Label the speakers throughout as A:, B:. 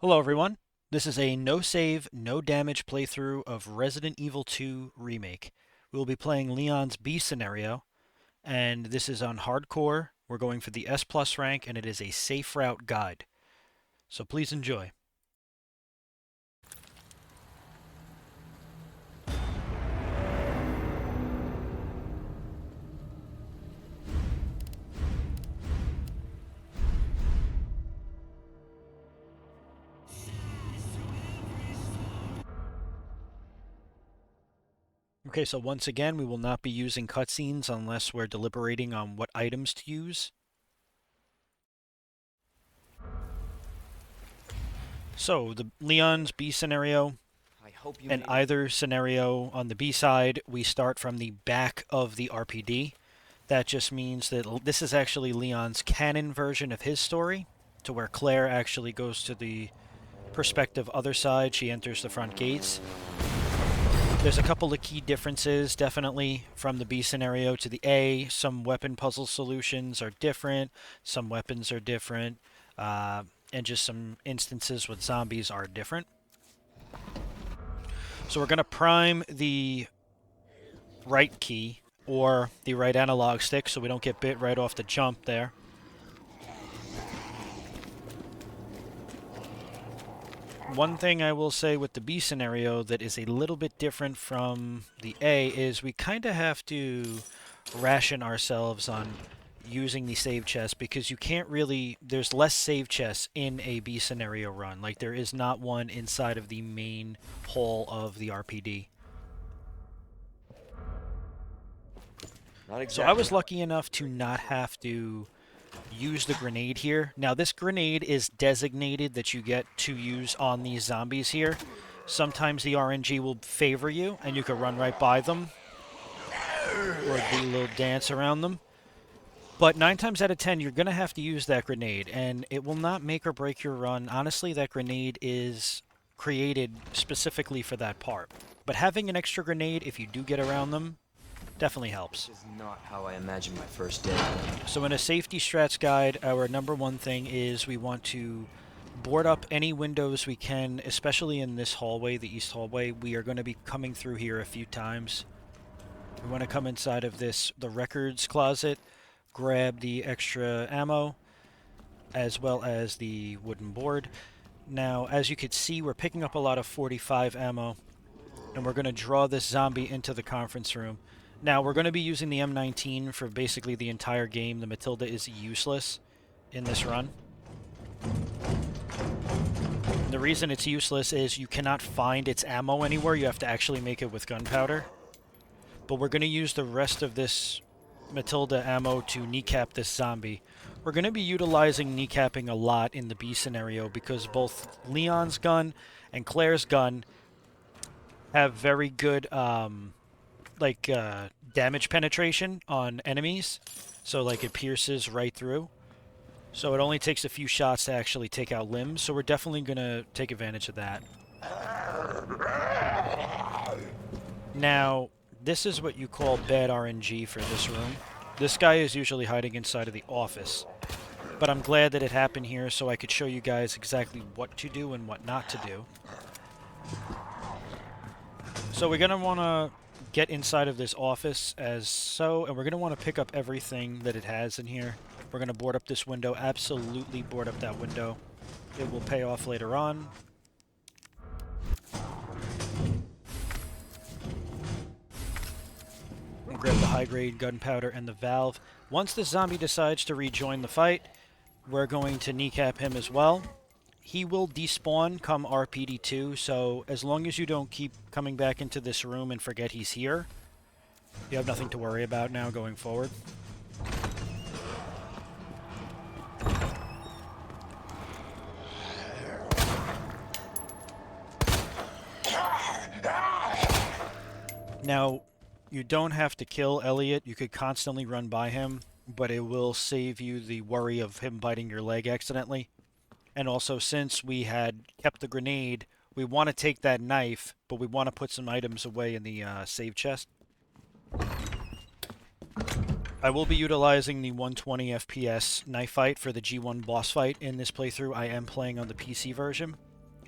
A: Hello everyone, this is a no save, no damage playthrough of Resident Evil 2 Remake. We will be playing Leon's B scenario, and this is on hardcore. We're going for the S plus rank, and it is a safe route guide. So please enjoy. Okay, so once again, we will not be using cutscenes unless we're deliberating on what items to use. So, the Leon's B scenario,
B: I hope you
A: in
B: made it.
A: either scenario on the B side, we start from the back of the RPD. That just means that this is actually Leon's canon version of his story, to where Claire actually goes to the perspective other side. She enters the front gates. There's a couple of key differences, definitely, from the B scenario to the A. Some weapon puzzle solutions are different, some weapons are different, and just some instances with zombies are different. So we're going to prime the right key or the right analog stick so we don't get bit right off the jump there. One thing I will say with the B scenario that is a little bit different from the A is we kind of have to ration ourselves on using the save chest because you can't really, there's less save chests in a B scenario run. Like there is not one inside of the main hall of the RPD.
B: Not
A: So I
B: exactly
A: was
B: how
A: lucky enough to not have to use the grenade here. Now this grenade is designated that you get to use on these zombies here. Sometimes the RNG will favor you and you can run right by them or do a little dance around them. But 9 times out of 10 you're going to have to use that grenade and it will not make or break your run. Honestly, that grenade is created specifically for that part. But having an extra grenade if you do get around them definitely helps.
B: this is not how I imagined my first day.
A: So in a safety strats guide, our number one thing is we want to board up any windows we can, especially in this hallway, the east hallway. We are going to be coming through here a few times. We want to come inside of the records closet, grab the extra ammo, as well as the wooden board. Now, as you can see, we're picking up a lot of 45 ammo, and we're going to draw this zombie into the conference room. Now, we're going to be using the M19 for basically the entire game. The Matilda is useless in this run. The reason it's useless is you cannot find its ammo anywhere. You have to actually make it with gunpowder. But we're going to use the rest of this Matilda ammo to kneecap this zombie. We're going to be utilizing kneecapping a lot in the B scenario because both Leon's gun and Claire's gun have very good damage penetration on enemies. So like it pierces right through. So it only takes a few shots to actually take out limbs. So we're definitely going to take advantage of that. Now, this is what you call bad RNG for this room. This guy is usually hiding inside of the office. But I'm glad that it happened here so I could show you guys exactly what to do and what not to do. So we're going to want to get inside of this office as so, and we're going to want to pick up everything that it has in here. We're going to board up this window, absolutely board up that window. It will pay off later on. We'll grab the high-grade gunpowder and the valve. Once the zombie decides to rejoin the fight, we're going to kneecap him as well. He will despawn come RPD2, so as long as you don't keep coming back into this room and forget he's here, you have nothing to worry about now going forward. Now, you don't have to kill Elliot. You could constantly run by him, but it will save you the worry of him biting your leg accidentally. And also, since we had kept the grenade, we want to take that knife, but we want to put some items away in the save chest. I will be utilizing the 120 FPS knife fight for the G1 boss fight in this playthrough. I am playing on the PC version.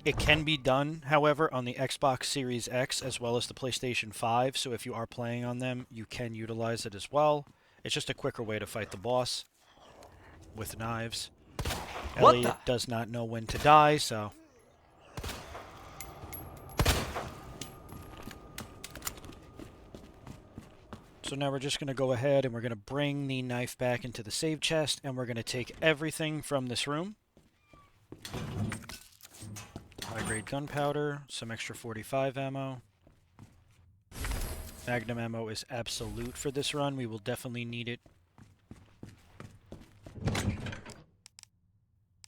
A: It can be done, however, on the Xbox Series X as well as the PlayStation 5, so if you are playing on them, you can utilize it as well. It's just a quicker way to fight the boss with knives.
B: What the?
A: Elliot does not know when to die, so... So now we're just going to go ahead and we're going to bring the knife back into the save chest, and we're going to take everything from this room. High-grade gunpowder, some extra 45 ammo. Magnum ammo is absolute for this run. We will definitely need it.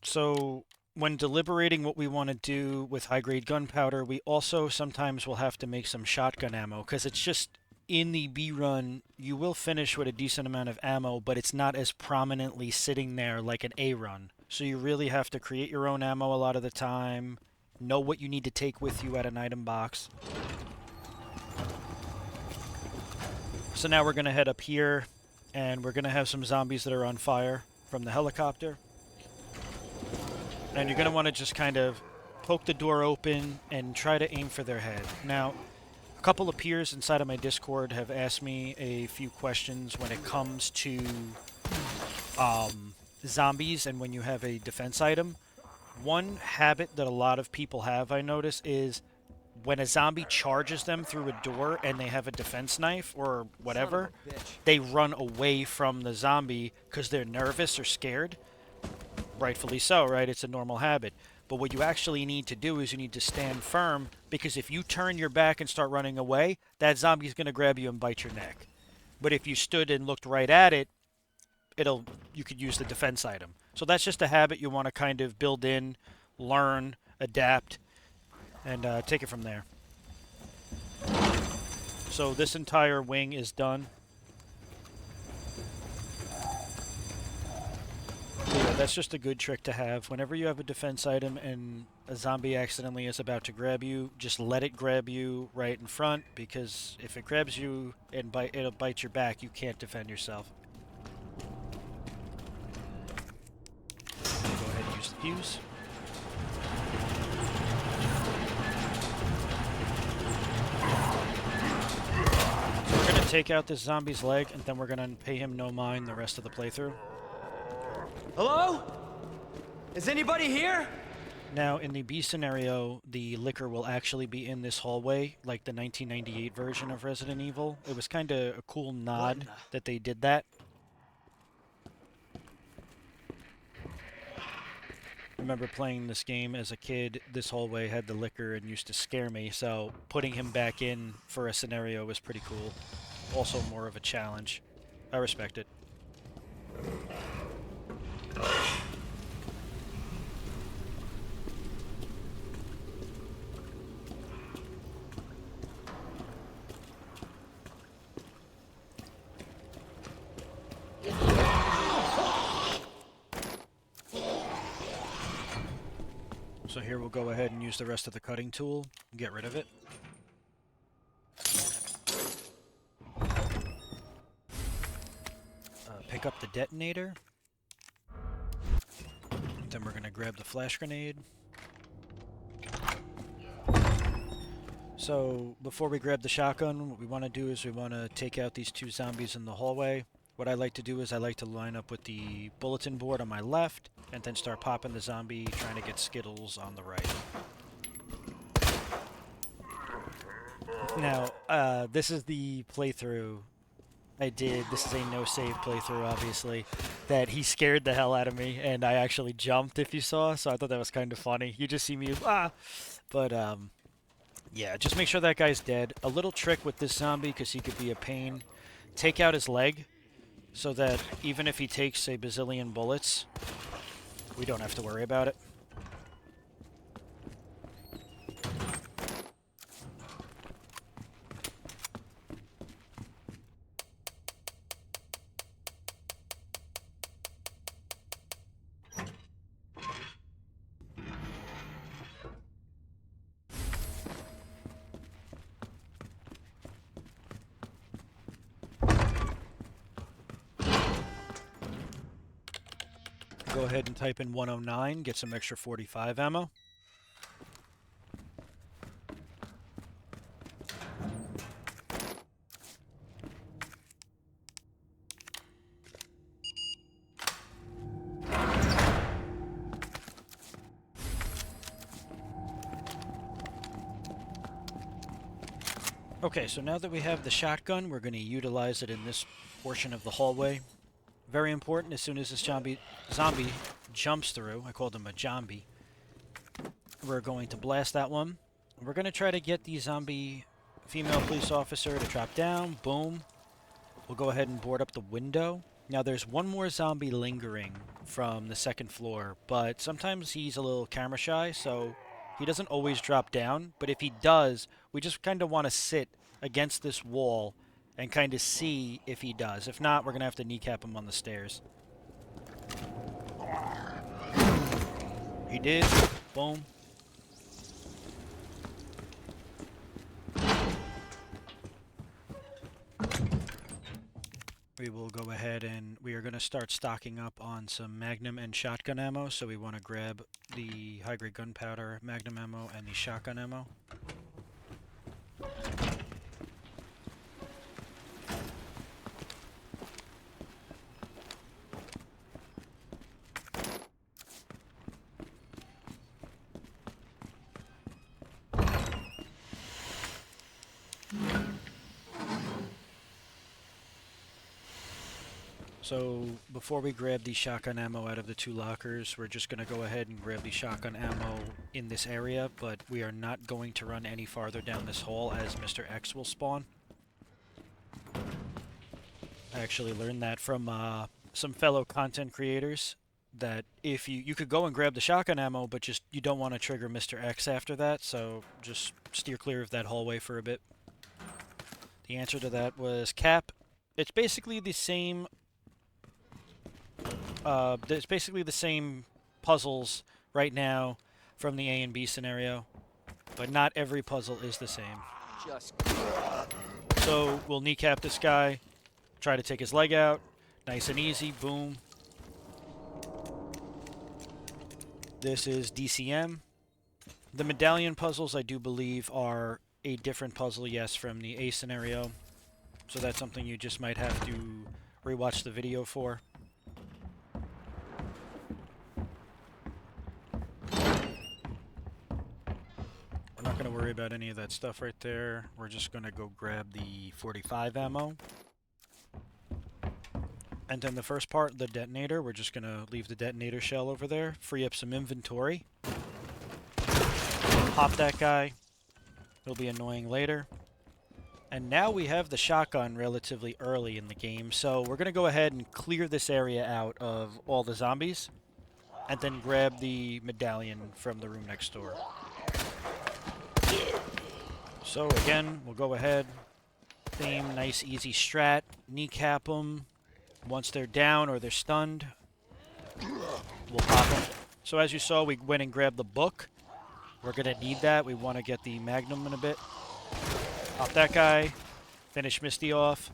A: So when deliberating what we want to do with high-grade gunpowder, we also sometimes will have to make some shotgun ammo, because it's just... in the B run, you will finish with a decent amount of ammo, but it's not as prominently sitting there like an A run. So you really have to create your own ammo a lot of the time, know what you need to take with you at an item box. So now we're going to head up here, and we're going to have some zombies that are on fire from the helicopter. And you're going to want to just kind of poke the door open and try to aim for their head. Now, a couple of peers inside of my Discord have asked me a few questions when it comes to zombies and when you have a defense item. One habit that a lot of people have, I notice, is when a zombie charges them through a door and they have a defense knife or whatever, they run away from the zombie because they're nervous or scared. Rightfully so, right? It's a normal habit. But what you actually need to do is you need to stand firm, because if you turn your back and start running away, that zombie's going to grab you and bite your neck. But if you stood and looked right at it, you could use the defense item. So that's just a habit you want to kind of build in, learn, adapt, and take it from there. So this entire wing is done. Yeah, that's just a good trick to have. Whenever you have a defense item and a zombie accidentally is about to grab you, just let it grab you right in front, because if it grabs you and it'll bite your back, you can't defend yourself. Go ahead and use the fuse. So we're going to take out this zombie's leg, and then we're going to pay him no mind the rest of the playthrough.
B: Hello? Is anybody here?
A: Now, in the B scenario, the liquor will actually be in this hallway, like the 1998 version of Resident Evil. It was kind of a cool nod that they did that. I remember playing this game as a kid. This hallway had the liquor and used to scare me, so putting him back in for a scenario was pretty cool. Also more of a challenge. I respect it. So here we'll go ahead and use the rest of the cutting tool and get rid of it. Pick up the detonator. Then we're going to grab the flash grenade. So before we grab the shotgun, what we want to do is we want to take out these two zombies in the hallway. What I like to do is I like to line up with the bulletin board on my left, and then start popping the zombie, trying to get Skittles on the right. Now, this is the playthrough I did. This is a no-save playthrough, obviously, that he scared the hell out of me, and I actually jumped, if you saw, so I thought that was kind of funny. You just see me, But, yeah, just make sure that guy's dead. A little trick with this zombie, because he could be a pain, take out his leg, so that even if he takes a bazillion bullets, we don't have to worry about it. Go ahead and type in 109, get some extra 45 ammo. Okay, so now that we have the shotgun, we're going to utilize it in this portion of the hallway. Very important, as soon as this zombie jumps through, I called him a zombie, we're going to blast that one. We're going to try to get the zombie female police officer to drop down. Boom. We'll go ahead and board up the window. Now there's one more zombie lingering from the second floor, but sometimes he's a little camera shy, so he doesn't always drop down. But if he does, we just kind of want to sit against this wall and kind of see if he does. If not, we're going to have to kneecap him on the stairs. He did. Boom. We will go ahead and we are going to start stocking up on some Magnum and shotgun ammo, so we want to grab the high-grade gunpowder, Magnum ammo, and the shotgun ammo. So before we grab the shotgun ammo out of the two lockers, we're just going to go ahead and grab the shotgun ammo in this area, but we are not going to run any farther down this hall as Mr. X will spawn. I actually learned that from some fellow content creators, that if you could go and grab the shotgun ammo, but just you don't want to trigger Mr. X after that, so just steer clear of that hallway for a bit. The answer to that was Cap. It's basically the same there's basically the same puzzles right now from the A and B scenario, but not every puzzle is the same. So we'll kneecap this guy, try to take his leg out, nice and easy, boom. This is DCM. The medallion puzzles, I do believe, are a different puzzle, yes, from the A scenario, so that's something you just might have to rewatch the video for. Not going to worry about any of that stuff right there. We're just going to go grab the 45 ammo. And then the first part, the detonator, we're just going to leave the detonator shell over there, free up some inventory. Pop that guy. It'll be annoying later. And now we have the shotgun relatively early in the game, so we're going to go ahead and clear this area out of all the zombies, and then grab the medallion from the room next door. So again, we'll go ahead, same nice easy strat, kneecap them. Once they're down or they're stunned, we'll pop them. So as you saw, we went and grabbed the book. We're going to need that. We want to get the Magnum in a bit. Pop that guy, finish Misty off,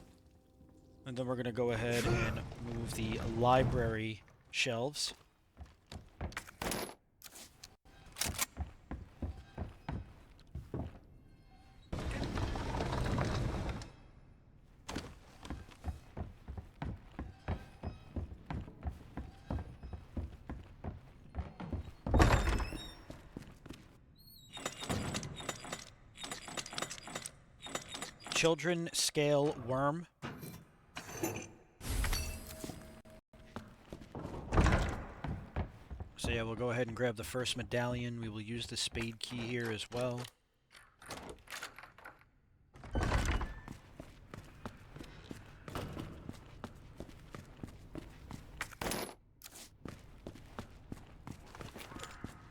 A: and then we're going to go ahead and move the library shelves. Children scale worm. So yeah, we'll go ahead and grab the first medallion. We will use the spade key here as well.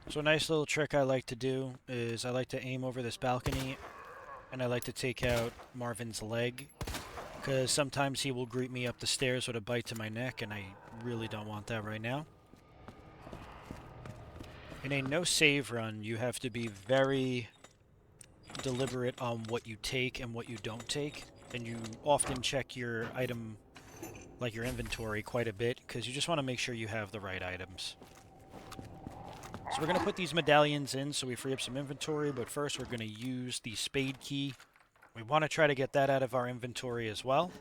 A: So a nice little trick I like to do is I like to aim over this balcony, and I like to take out Marvin's leg, because sometimes he will greet me up the stairs with a bite to my neck, and I really don't want that right now. In a no save run, you have to be very deliberate on what you take and what you don't take, and you often check your item, like your inventory, quite a bit, because you just want to make sure you have the right items. So we're going to put these medallions in so we free up some inventory, but first we're going to use the spade key. We want to try to get that out of our inventory as well.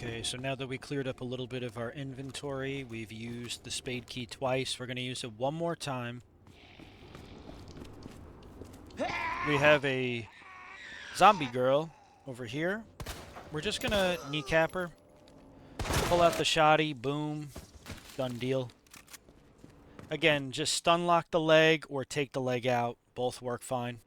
A: Okay, so now that we cleared up a little bit of our inventory, we've used the spade key twice. We're going to use it one more time. We have a zombie girl over here. We're just going to kneecap her. Pull out the shoddy, boom, done deal. Again, just stun lock the leg or take the leg out. Both work fine.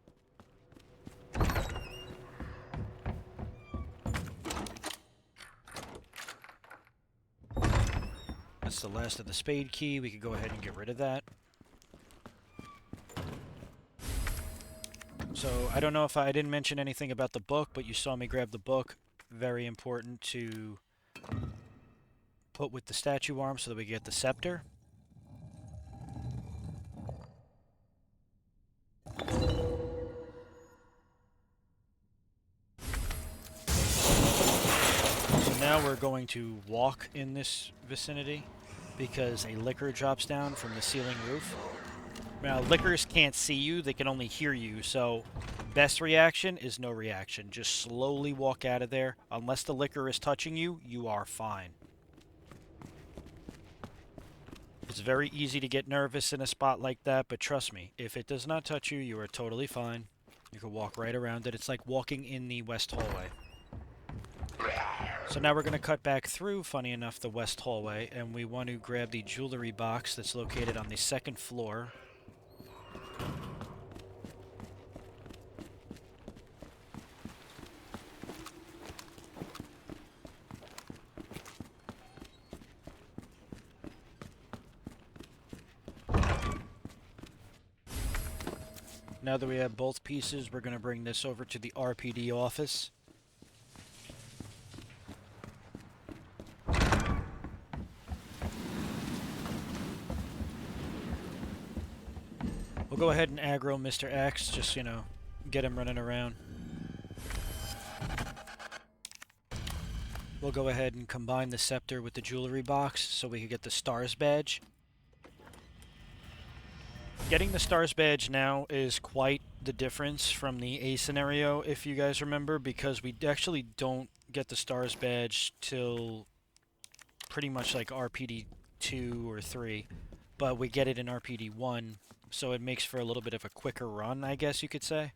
A: That's the last of the spade key. We could go ahead and get rid of that. So, I don't know if I didn't mention anything about the book, but you saw me grab the book. Very important to put with the statue arm so that we get the scepter. So now we're going to walk in this vicinity because a licker drops down from the ceiling roof. Now, lickers can't see you, they can only hear you, so best reaction is no reaction. Just slowly walk out of there. Unless the licker is touching you, you are fine. It's very easy to get nervous in a spot like that, but trust me, if it does not touch you, you are totally fine. You can walk right around it. It's like walking in the west hallway. So now we're going to cut back through, funny enough, the west hallway, and we want to grab the jewelry box that's located on the second floor. Now that we have both pieces, we're going to bring this over to the RPD office. We'll go ahead and aggro Mr. X, just, you know, get him running around. We'll go ahead and combine the scepter with the jewelry box so we can get the STARS badge. Getting the STARS badge now is quite the difference from the A scenario, if you guys remember, because we actually don't get the STARS badge till pretty much like RPD 2 or 3, but we get it in RPD 1, so it makes for a little bit of a quicker run, I guess you could say.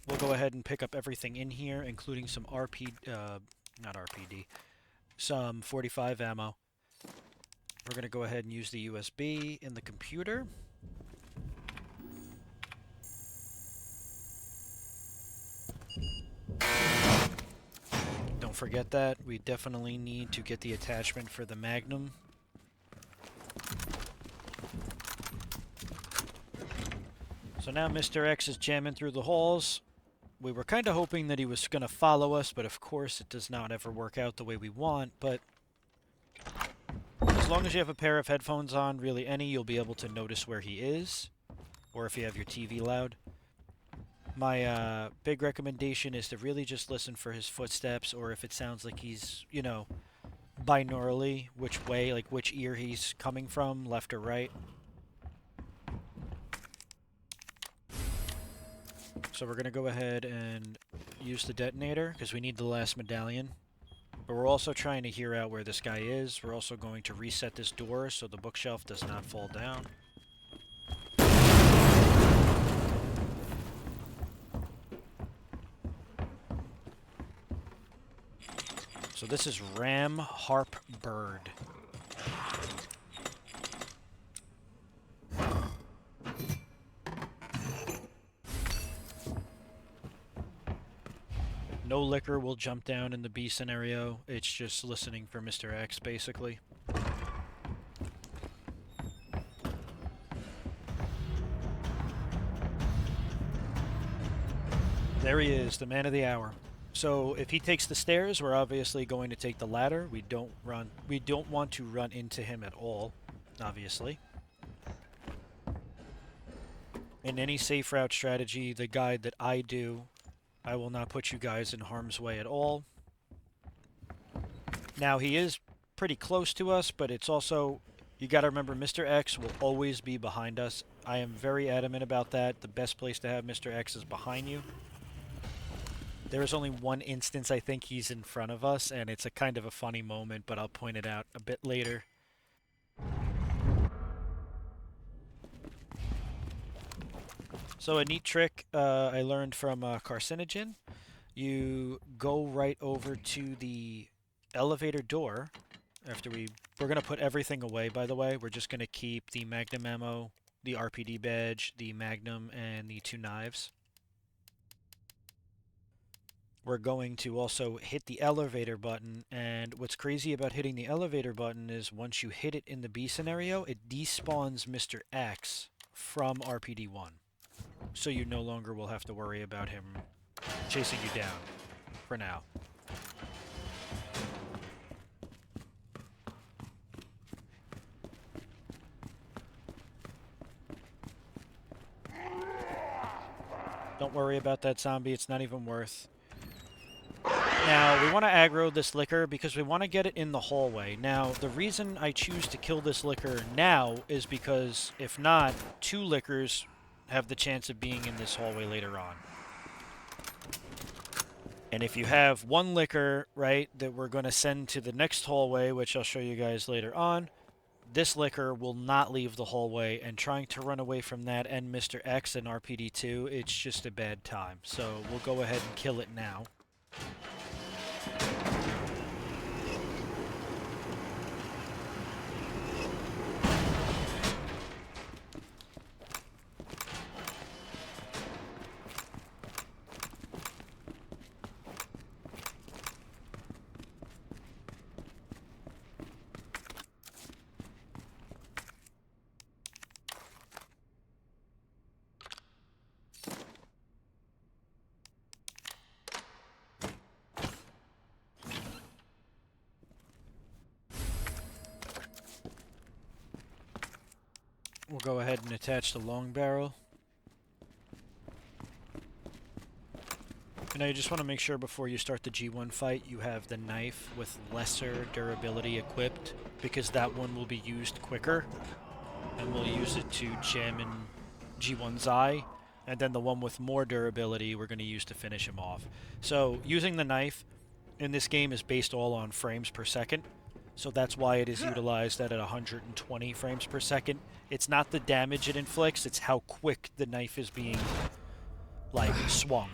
A: We'll go ahead and pick up everything in here, including some not RPD, some 45 ammo. We're going to go ahead and use the USB in the computer. Don't forget that. We definitely need to get the attachment for the Magnum. So now Mr. X is jamming through the halls. We were kind of hoping that he was going to follow us, but of course it does not ever work out the way we want, but as long as you have a pair of headphones on, really any, you'll be able to notice where he is, or if you have your TV loud. My big recommendation is to really just listen for his footsteps, or if it sounds like he's, you know, binaurally, which way, like which ear he's coming from, left or right. So we're going to go ahead and use the detonator, because we need the last medallion. But we're also trying to hear out where this guy is. We're also going to reset this door so the bookshelf does not fall down. So this is Ram Harp Bird. No licker will jump down in the B scenario. It's just listening for Mr. X, basically. There he is, the man of the hour. So if he takes the stairs, we're obviously going to take the ladder. We don't want to run into him at all, obviously. In any safe route strategy, the guide that I do, I will not put you guys in harm's way at all. Now, he is pretty close to us, but it's also, you gotta remember, Mr. X will always be behind us. I am very adamant about that. The best place to have Mr. X is behind you. There is only one instance I think he's in front of us, and it's a kind of a funny moment, but I'll point it out a bit later. So a neat trick I learned from Carcinogen. You go right over to the elevator door after we're going to put everything away, by the way. We're just going to keep the Magnum ammo, the RPD badge, the Magnum, and the 2 knives. We're going to also hit the elevator button, and what's crazy about hitting the elevator button is once you hit it in the B scenario, it despawns Mr. X from RPD-1. So you no longer will have to worry about him chasing you down, for now. Don't worry about that zombie, it's not even worth. Now, we want to aggro this liquor because we want to get it in the hallway. Now, the reason I choose to kill this liquor now is because, if not, 2 liquors have the chance of being in this hallway later on. And if you have 1 liquor, right, that we're going to send to the next hallway, which I'll show you guys later on, this liquor will not leave the hallway, and trying to run away from that and Mr. X and RPD2, it's just a bad time. So we'll go ahead and kill it now. We'll go ahead and attach the long barrel. And now you just want to make sure before you start the G1 fight you have the knife with lesser durability equipped, because that one will be used quicker. And we'll use it to jam in G1's eye. And then the one with more durability we're going to use to finish him off. So using the knife in this game is based all on frames per second. So that's why it is utilized at 120 frames per second. It's not the damage it inflicts, it's how quick the knife is being, like, swung.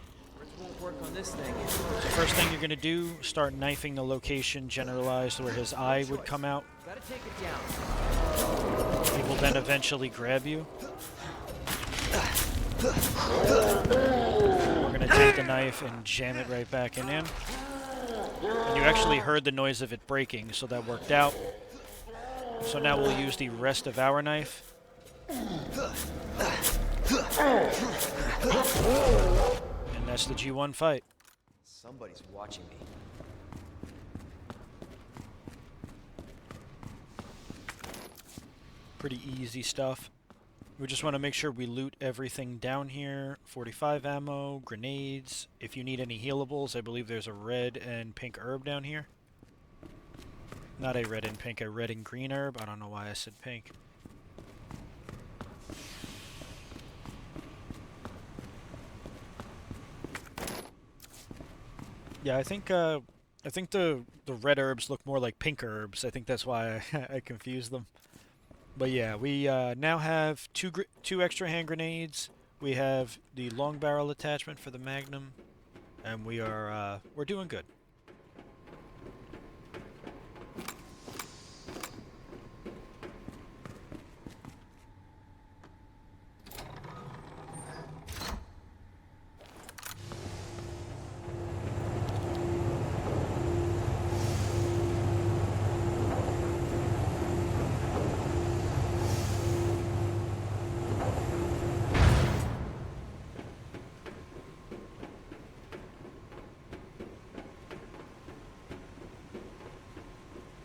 B: Won't work on this thing.
A: So first thing you're going to do, start knifing the location generalized where his eye would come out.
B: Gotta take it down.
A: He will then eventually grab you. We're going to take the knife and jam it right back in him. And you actually heard the noise of it breaking, so that worked out. So now we'll use the rest of our knife. And that's the G1 fight.
B: Somebody's watching me.
A: Pretty easy stuff. We just want to make sure we loot everything down here. 45 ammo, grenades. If you need any healables, I believe there's a red and pink herb down here. Not a red and pink, a red and green herb. I don't know why I said pink. Yeah, I think the red herbs look more like pink herbs. I think that's why I confused them. But yeah, we now have two extra hand grenades. We have the long barrel attachment for the Magnum, and we're doing good.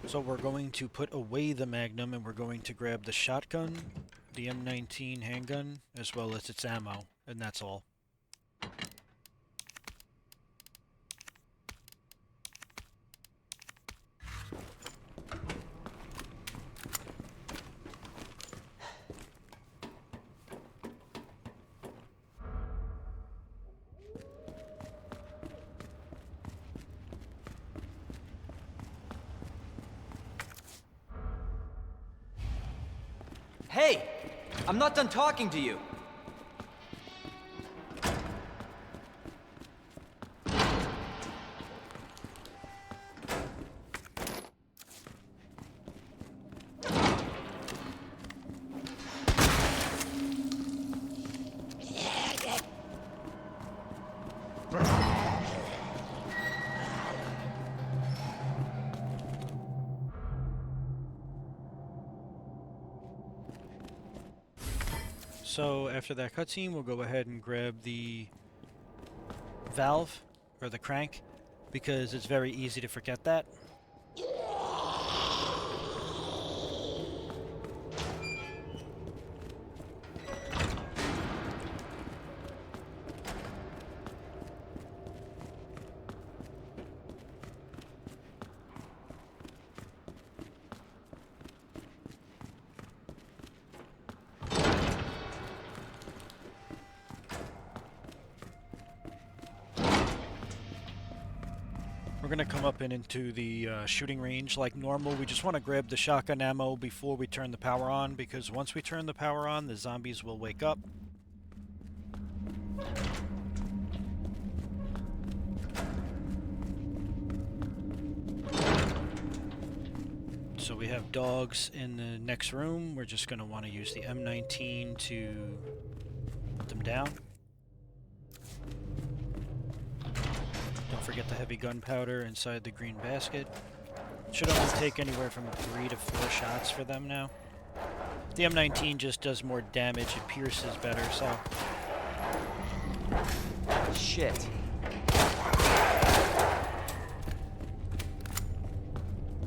A: So we're going to put away the Magnum and we're going to grab the shotgun, the M19 handgun, as well as its ammo, and that's all.
B: Hey! I'm not done talking to you!
A: So after that cutscene, we'll go ahead and grab the valve, or the crank, because it's very easy to forget that. We're going to come up and into the shooting range like normal. We just want to grab the shotgun ammo before we turn the power on, because once we turn the power on, the zombies will wake up. So we have dogs in the next room. We're just going to want to use the M19 to put them down. Don't forget the heavy gunpowder inside the green basket. Should only take anywhere from 3 to 4 shots for them now. The M19 just does more damage, it pierces better, so...
B: Shit.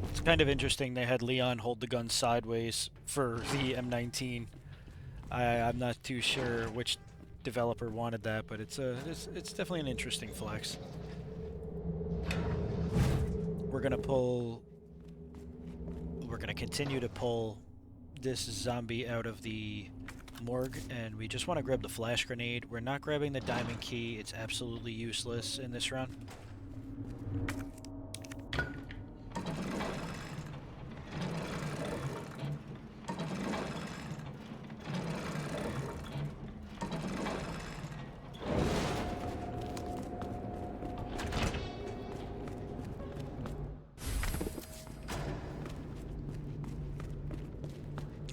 A: It's kind of interesting they had Leon hold the gun sideways for the M19. I'm not too sure which developer wanted that, but it's definitely an interesting flex. We're gonna continue to pull this zombie out of the morgue, and we just want to grab the flash grenade. We're not grabbing the diamond key. It's absolutely useless in this run.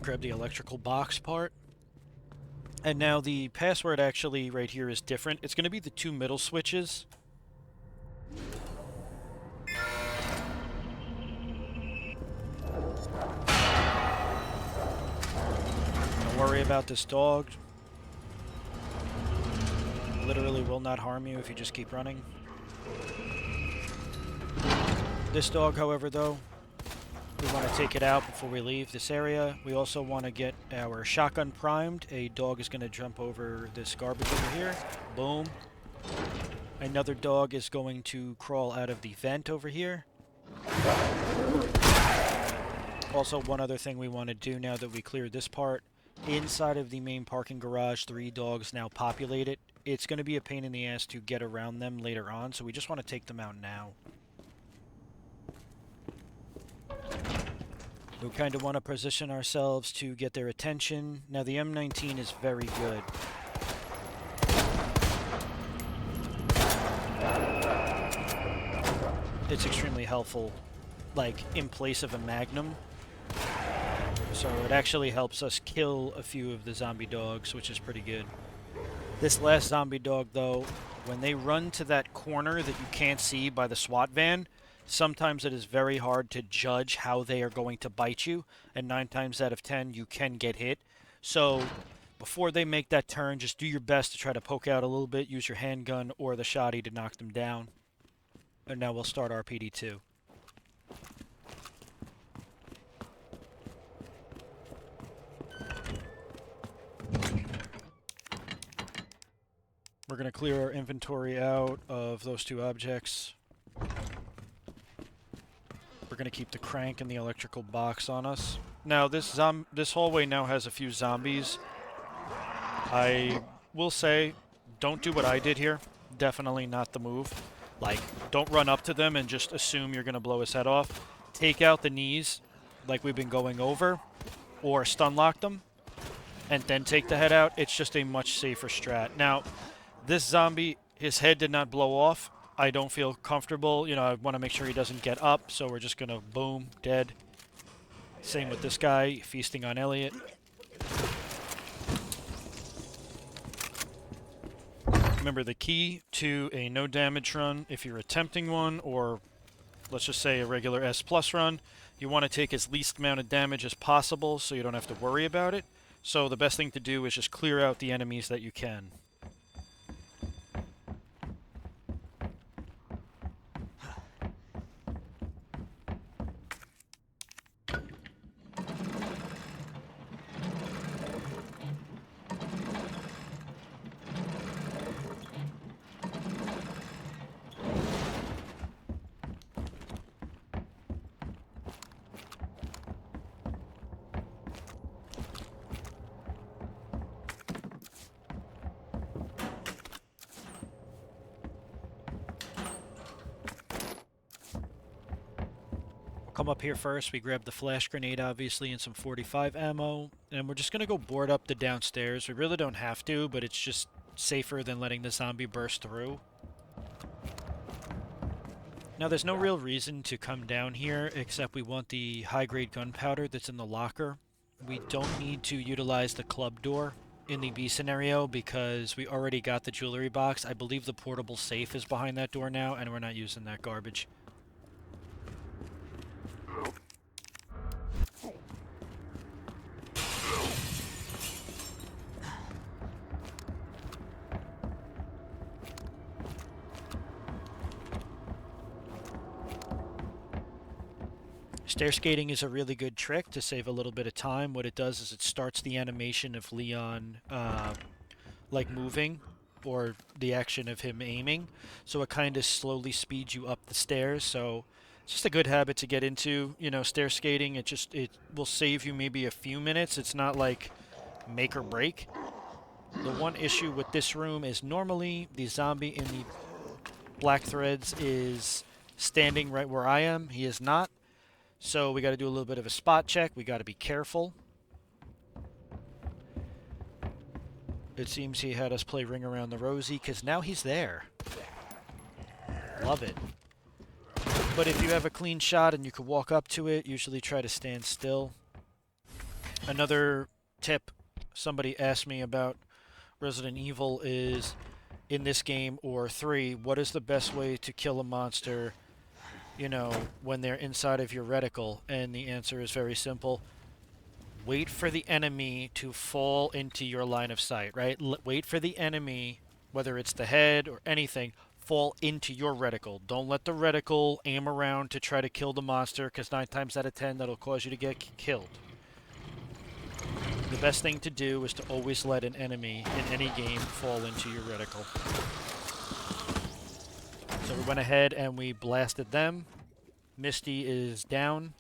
A: Grab the electrical box part. And now the password actually right here is different. It's going to be the 2 middle switches. Don't worry about this dog. Literally will not harm you if you just keep running. This dog, however, though, we want to take it out before we leave this area. We also want to get our shotgun primed. A dog is going to jump over this garbage over here. Boom. Another dog is going to crawl out of the vent over here. Also, one other thing we want to do now that we cleared this part. Inside of the main parking garage, 3 dogs now populate it. It's going to be a pain in the ass to get around them later on, so we just want to take them out now. We kind of want to position ourselves to get their attention. Now the M19 is very good. It's extremely helpful, like in place of a Magnum. So it actually helps us kill a few of the zombie dogs, which is pretty good. This last zombie dog, though, when they run to that corner that you can't see by the SWAT van, sometimes it is very hard to judge how they are going to bite you, and 9 times out of 10 you can get hit. So before they make that turn, just do your best to try to poke out a little bit, use your handgun or the shotty to knock them down. And now we'll start our PD2. We're going to clear our inventory out of those 2 objects. We're going to keep the crank and the electrical box on us. Now, this hallway now has a few zombies. I will say, don't do what I did here. Definitely not the move. Like, don't run up to them and just assume you're going to blow his head off. Take out the knees, like we've been going over, or stun lock them. and then take the head out. It's just a much safer strat. Now, this zombie, his head did not blow off. I don't feel comfortable. You know, I want to make sure he doesn't get up, so we're just going to boom, dead. Same with this guy, feasting on Elliot. Remember, the key to a no damage run, if you're attempting one, or let's just say a regular S plus run, you want to take as least amount of damage as possible so you don't have to worry about it. So the best thing to do is just clear out the enemies that you can. Come up here first. We grab the flash grenade, obviously, and some 45 ammo. And we're just going to go board up the downstairs. We really don't have to, but it's just safer than letting the zombie burst through. Now, there's no real reason to come down here, except we want the high-grade gunpowder that's in the locker. We don't need to utilize the club door in the B scenario because we already got the jewelry box. I believe the portable safe is behind that door now, and we're not using that garbage. Stair skating is a really good trick to save a little bit of time. What it does is it starts the animation of Leon like moving, or the action of him aiming, so it kind of slowly speeds you up the stairs. So it's just a good habit to get into. You know, stair skating, it will save you maybe a few minutes. It's not like make or break. The one issue with this room is normally the zombie in the black threads is standing right where I am. He is not. So we got to do a little bit of a spot check. We got to be careful. It seems he had us play Ring Around the Rosie, because now he's there. Love it. But if you have a clean shot and you could walk up to it, usually try to stand still. Another tip somebody asked me about Resident Evil is, in this game or 3, what is the best way to kill a monster, you know, when they're inside of your reticle? And the answer is very simple. Wait for the enemy to fall into your line of sight, right? Wait for the enemy, whether it's the head or anything, fall into your reticle. Don't let the reticle aim around to try to kill the monster, because 9 times out of 10 that'll cause you to get killed. The best thing to do is to always let an enemy in any game fall into your reticle. So we went ahead and we blasted them. Misty is down.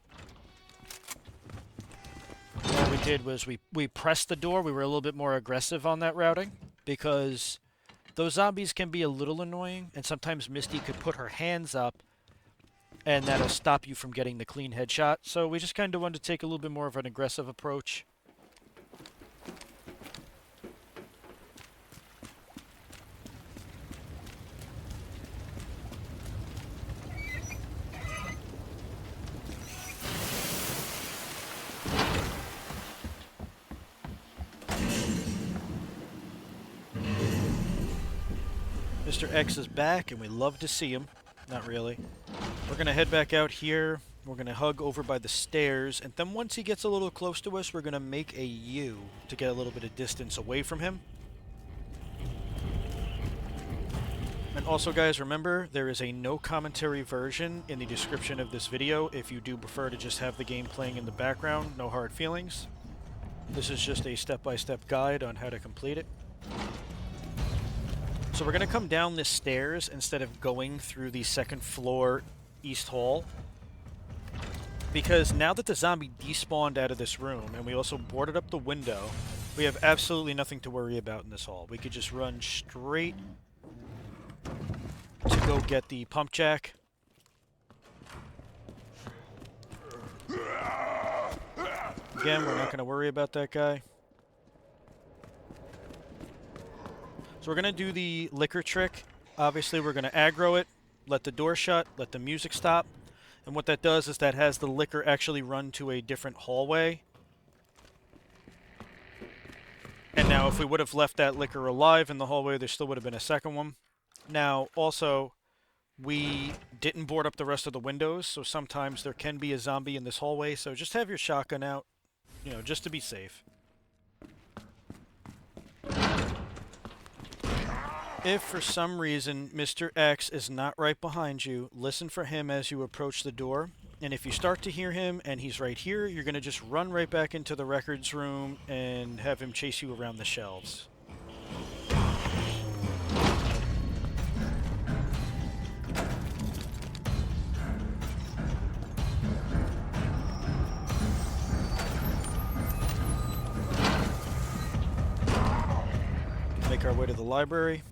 A: What we did was we pressed the door. We were a little bit more aggressive on that routing, because those zombies can be a little annoying, and sometimes Misty could put her hands up and that'll stop you from getting the clean headshot. So we just kind of wanted to take a little bit more of an aggressive approach. Mr. X is back, and we love to see him. Not really. We're going to head back out here. We're going to hug over by the stairs, and then once he gets a little close to us, we're going to make a U to get a little bit of distance away from him. And also, guys, remember, there is a no commentary version in the description of this video if you do prefer to just have the game playing in the background. No hard feelings. This is just a step-by-step guide on how to complete it. So we're going to come down the stairs instead of going through the second floor east hall, because now that the zombie despawned out of this room and we also boarded up the window, we have absolutely nothing to worry about in this hall. We could just run straight to go get the pump jack. Again, we're not going to worry about that guy. So we're going to do the liquor trick. Obviously, we're going to aggro it, let the door shut, let the music stop. And what that does is that has the liquor actually run to a different hallway. And now if we would have left that liquor alive in the hallway, there still would have been a second one. Now, also, we didn't board up the rest of the windows, so sometimes there can be a zombie in this hallway, so just have your shotgun out, just to be safe. If for some reason Mr. X is not right behind you, listen for him as you approach the door. And if you start to hear him and he's right here, you're going to just run right back into the records room and have him chase you around the shelves. Make our way to the library.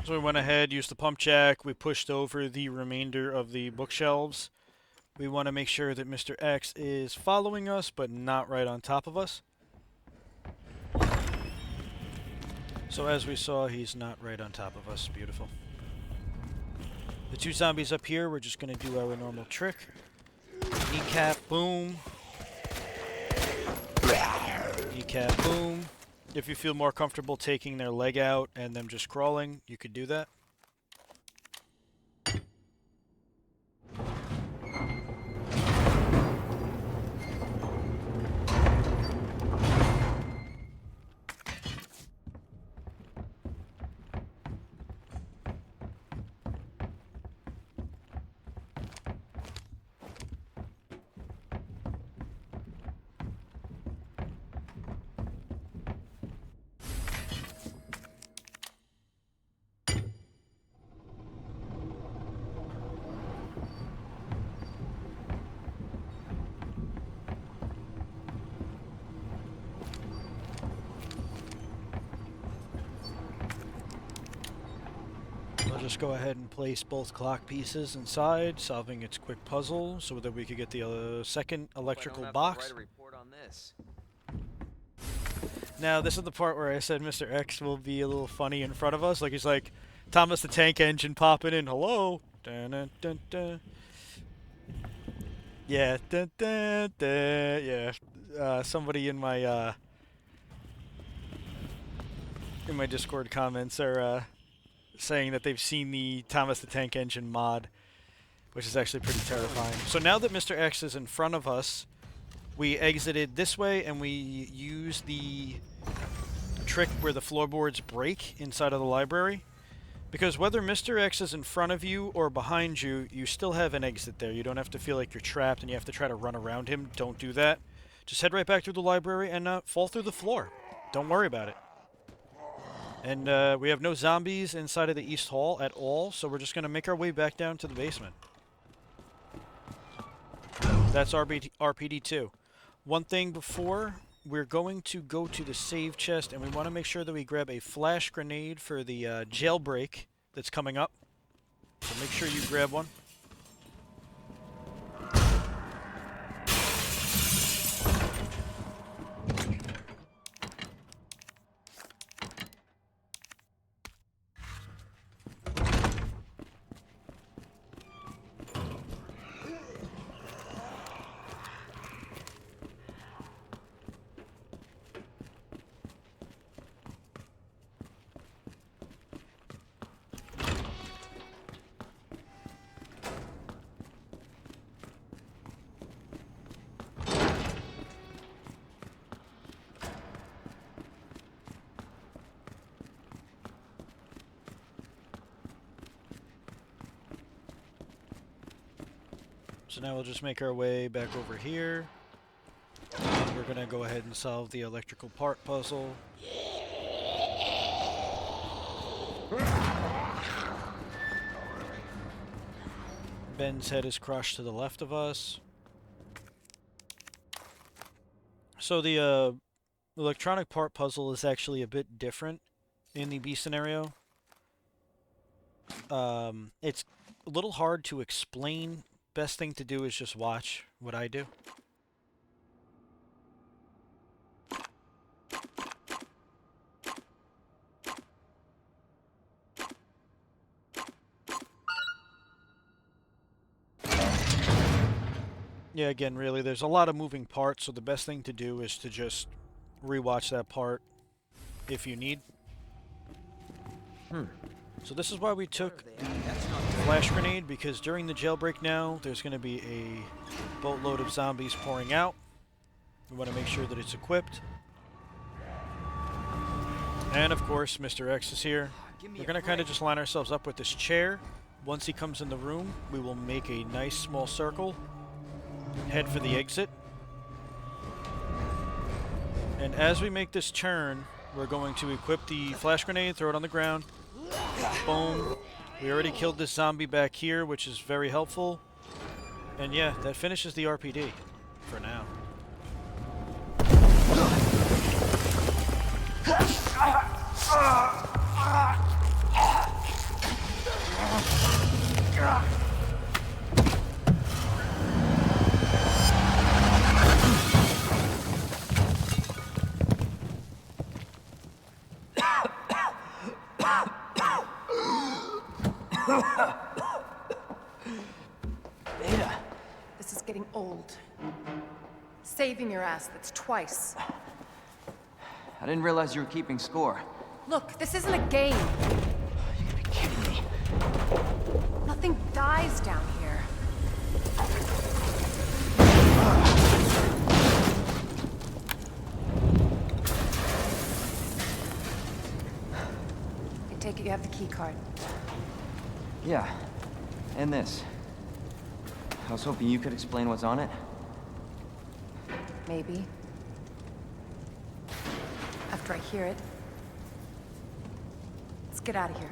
A: So we went ahead, used the pump jack, we pushed over the remainder of the bookshelves. We want to make sure that Mr. X is following us, but not right on top of us. So as we saw, he's not right on top of us. Beautiful. The two zombies up here, we're just going to do our normal trick. Kneecap, boom. Kneecap, boom. If you feel more comfortable taking their leg out and them just crawling, you could do that. I'll just go ahead and place both clock pieces inside, solving its quick puzzle so that we could get the second electrical box.
B: I don't have to write a report on this.
A: Now, this is the part where I said Mr. X will be a little funny in front of us. Like, he's like, Thomas the Tank Engine popping in, hello? Dun, dun, dun, dun. Yeah, dun, dun, dun. Yeah. Somebody in my Discord comments are saying that they've seen the Thomas the Tank Engine mod, which is actually pretty terrifying. So now that Mr. X is in front of us, we exited this way and we used the trick where the floorboards break inside of the library. Because whether Mr. X is in front of you or behind you, you still have an exit there. You don't have to feel like you're trapped and you have to try to run around him. Don't do that. Just head right back through the library and fall through the floor. Don't worry about it. And we have no zombies inside of the East Hall at all, so we're just going to make our way back down to the basement. That's RPD2. One thing before, we're going to go to the save chest, and we want to make sure that we grab a flash grenade for the jailbreak that's coming up. So make sure you grab one. So now we'll just make our way back over here. And we're gonna go ahead and solve the electrical part puzzle. Ben's head is crushed to the left of us. So the electronic part puzzle is actually a bit different in the B scenario. It's a little hard to explain. Best thing to do is just watch what I do. Yeah, again, really, there's a lot of moving parts, so the best thing to do is to just rewatch that part if you need. So this is why we took the flash grenade, because during the jailbreak now, there's going to be a boatload of zombies pouring out. We want to make sure that it's equipped. And of course, Mr. X is here. We're going to kind of just line ourselves up with this chair. Once he comes in the room, we will make a nice small circle. Head for the exit. And as we make this turn, we're going to equip the flash grenade, throw it on the ground. Boom. We already killed this zombie back here, which is very helpful. And yeah, that finishes the RPD for now.
C: Beta. This is getting old. Saving your ass, that's twice.
B: I didn't realize you were keeping score.
C: Look, this isn't a game.
B: You gotta be kidding me.
C: Nothing dies down here. I take it you have the key card.
B: Yeah, and this. I was hoping you could explain what's on it.
C: Maybe. After I hear it. Let's get out of here.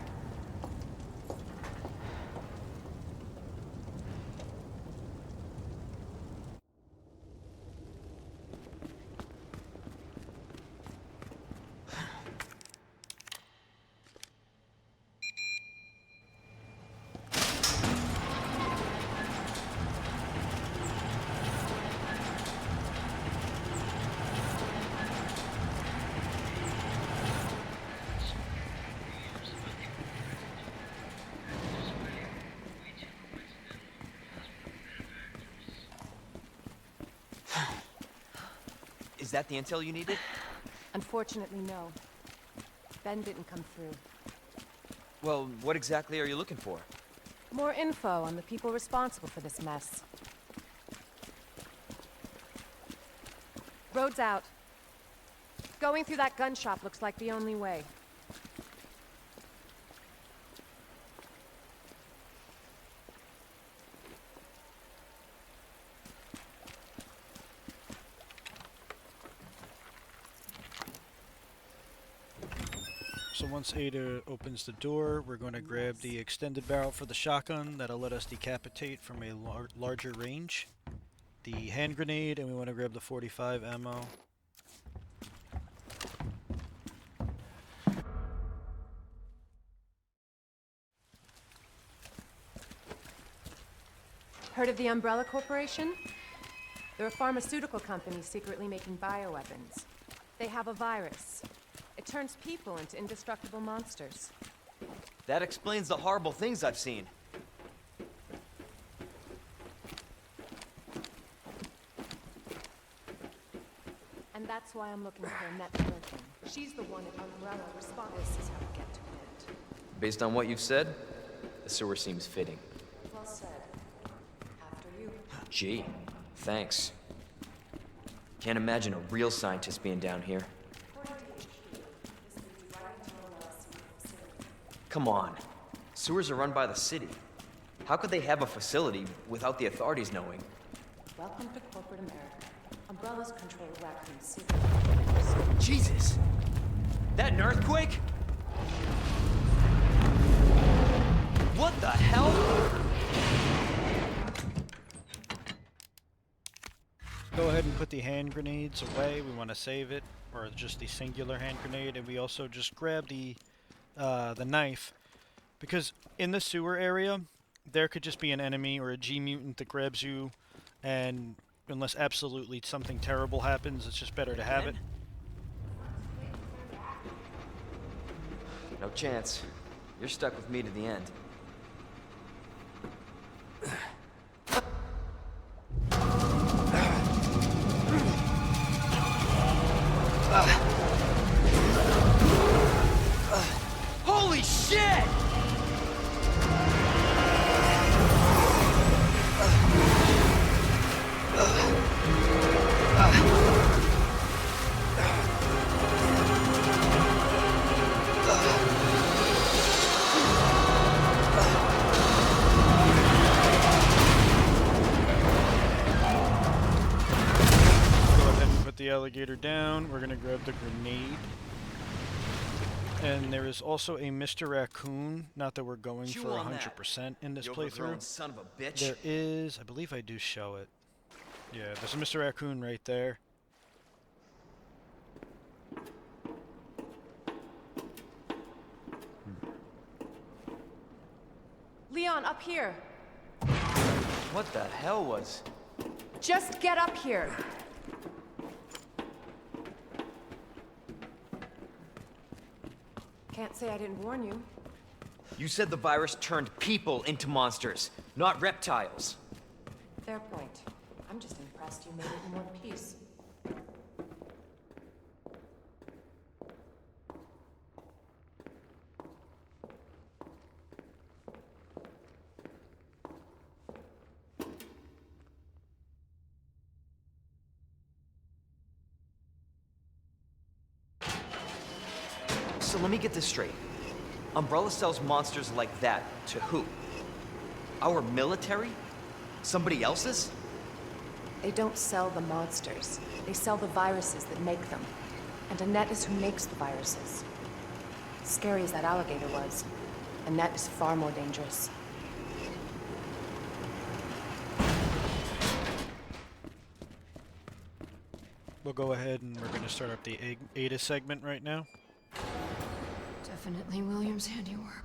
B: Is that the intel you needed?
C: Unfortunately, no. Ben didn't come through.
B: Well, what exactly are you looking for?
C: More info on the people responsible for this mess. Road's out. Going through that gun shop looks like the only way.
A: So once Ada opens the door, we're going to grab the extended barrel for the shotgun. That'll let us decapitate from a larger range. The hand grenade, and we want to grab the 45 ammo.
C: Heard of the Umbrella Corporation? They're a pharmaceutical company secretly making bioweapons. They have a virus. It turns people into indestructible monsters.
B: That explains the horrible things I've seen.
C: And that's why I'm looking for Annette Merkin. She's the one at Umbrella response. This is how we get to it.
B: Based on what you've said, the sewer seems fitting.
C: Well said. After you.
B: Gee, thanks. Can't imagine a real scientist being down here. Come on. Sewers are run by the city. How could they have a facility without the authorities knowing?
C: Welcome to corporate America. Umbrellas control Raccoon's secret.
B: Jesus! That an earthquake? What the hell?
A: Go ahead and put the hand grenades away. We want to save it, or just the singular hand grenade, and we also just grab the knife, because in the sewer area, there could just be an enemy or a G mutant that grabs you, and unless absolutely something terrible happens, it's just better to have it.
B: No chance. You're stuck with me to the end. Holy shit!
A: The alligator down. We're going to grab the grenade. And there is also a Mr. Raccoon. Not that we're going for 100% in this playthrough.
B: Son of a bitch.
A: There is, I believe I do show it. Yeah, there's a Mr. Raccoon right there.
C: Leon, up here.
B: What the hell was...
C: Just get up here. Can't say I didn't warn you.
B: You said the virus turned people into monsters, not reptiles.
C: Fair point. I'm just impressed you made it in one piece.
B: So let me get this straight. Umbrella sells monsters like that to who? Our military? Somebody else's?
C: They don't sell the monsters. They sell the viruses that make them. And Annette is who makes the viruses. Scary as that alligator was, Annette is far more dangerous.
A: We'll go ahead and we're going to start up the Ada segment right now.
C: Definitely William's handiwork.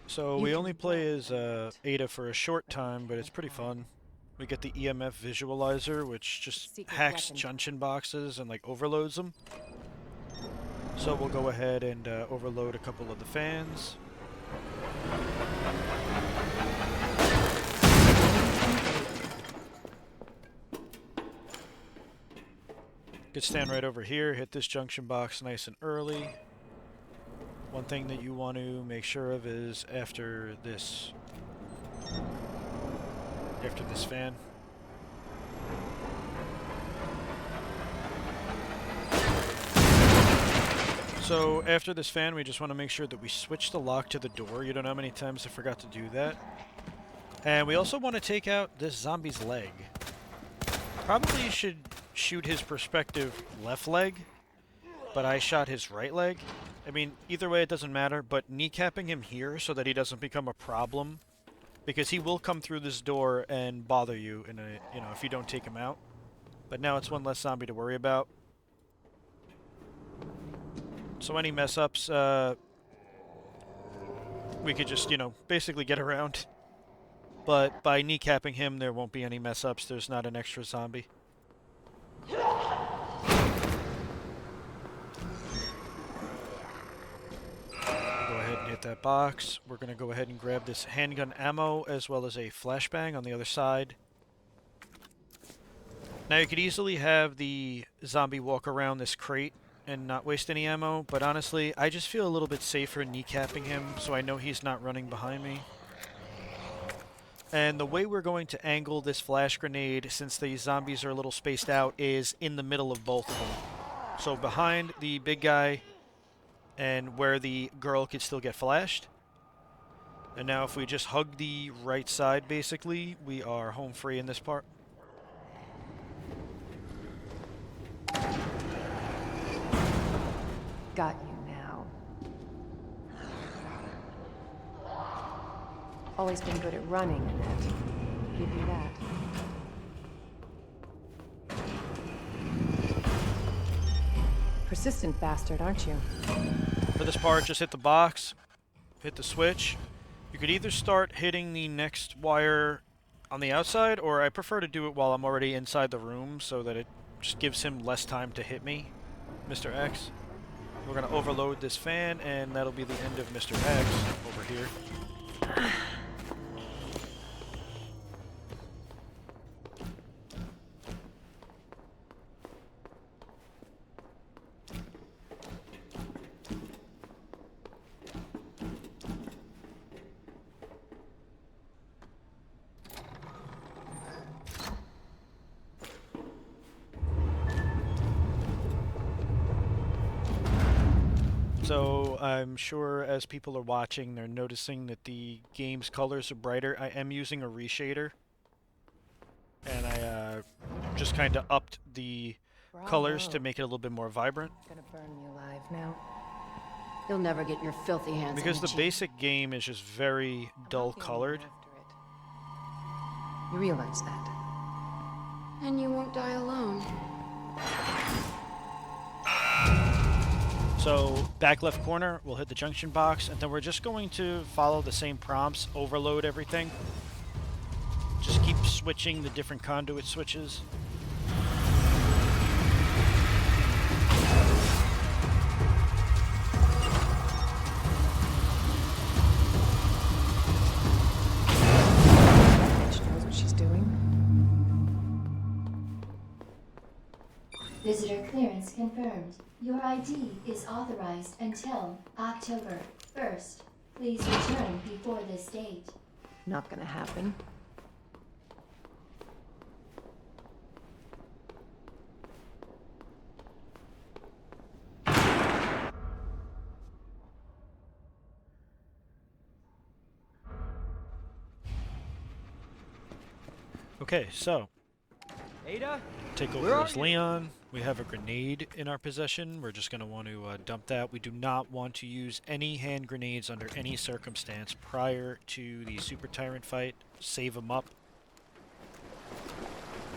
A: So we only play as Ada for a short time, but it's pretty fun. We get the EMF visualizer, which just hacks junction boxes and like overloads them. So we'll go ahead and overload a couple of the fans. Could stand right over here, hit this junction box nice and early. One thing that you want to make sure of is after this fan. So after this fan, we just want to make sure that we switch the lock to the door. You don't know how many times I forgot to do that. And we also want to take out this zombie's leg. Probably should shoot his perspective left leg, but I shot his right leg. I mean, either way it doesn't matter, but kneecapping him here so that he doesn't become a problem, because he will come through this door and bother you in a, if you don't take him out. But now it's one less zombie to worry about. So any mess ups, we could just, basically get around. But by kneecapping him, there won't be any mess ups. There's not an extra zombie. Go ahead and hit that box. We're going to go ahead and grab this handgun ammo as well as a flashbang on the other side. Now you could easily have the zombie walk around this crate and not waste any ammo, but honestly, I just feel a little bit safer kneecapping him so I know he's not running behind me. And the way we're going to angle this flash grenade, since the zombies are a little spaced out, is in the middle of both of them. So behind the big guy and where the girl could still get flashed, And now if we just hug the right side, basically, we are home free in this part.
C: Got you now. Always been good at running, Annette. Give you that. Persistent bastard, aren't you?
A: For this part, just hit the box, hit the switch. You could either start hitting the next wire on the outside, or I prefer to do it while I'm already inside the room so that it just gives him less time to hit me, Mr. X. We're going to overload this fan, and that'll be the end of Mr. X over here. So I'm sure as people are watching, they're noticing that the game's colors are brighter. I am using a reshader, and I just kind of upped the colors to make it a little bit more vibrant.
C: Gonna burn me alive now. You'll never get your filthy hands
A: Because
C: on
A: the
C: Jeep.
A: basic game is just very dull colored.
C: After it. You realize that?
D: And you won't die alone.
A: So back left corner, we'll hit the junction box, and then we're just going to follow the same prompts, overload everything. Just keep switching the different conduit switches.
C: She knows what she's doing.
E: Visitor clearance confirmed. Your ID is authorized until October 1st. Please return before this date.
C: Not gonna happen.
A: Okay, so
B: Ada?
A: take
B: Where
A: over
B: are
A: as
B: you?
A: Leon. We have a grenade in our possession. We're just going to want to dump that. We do not want to use any hand grenades under any circumstance prior to the Super Tyrant fight. Save them up.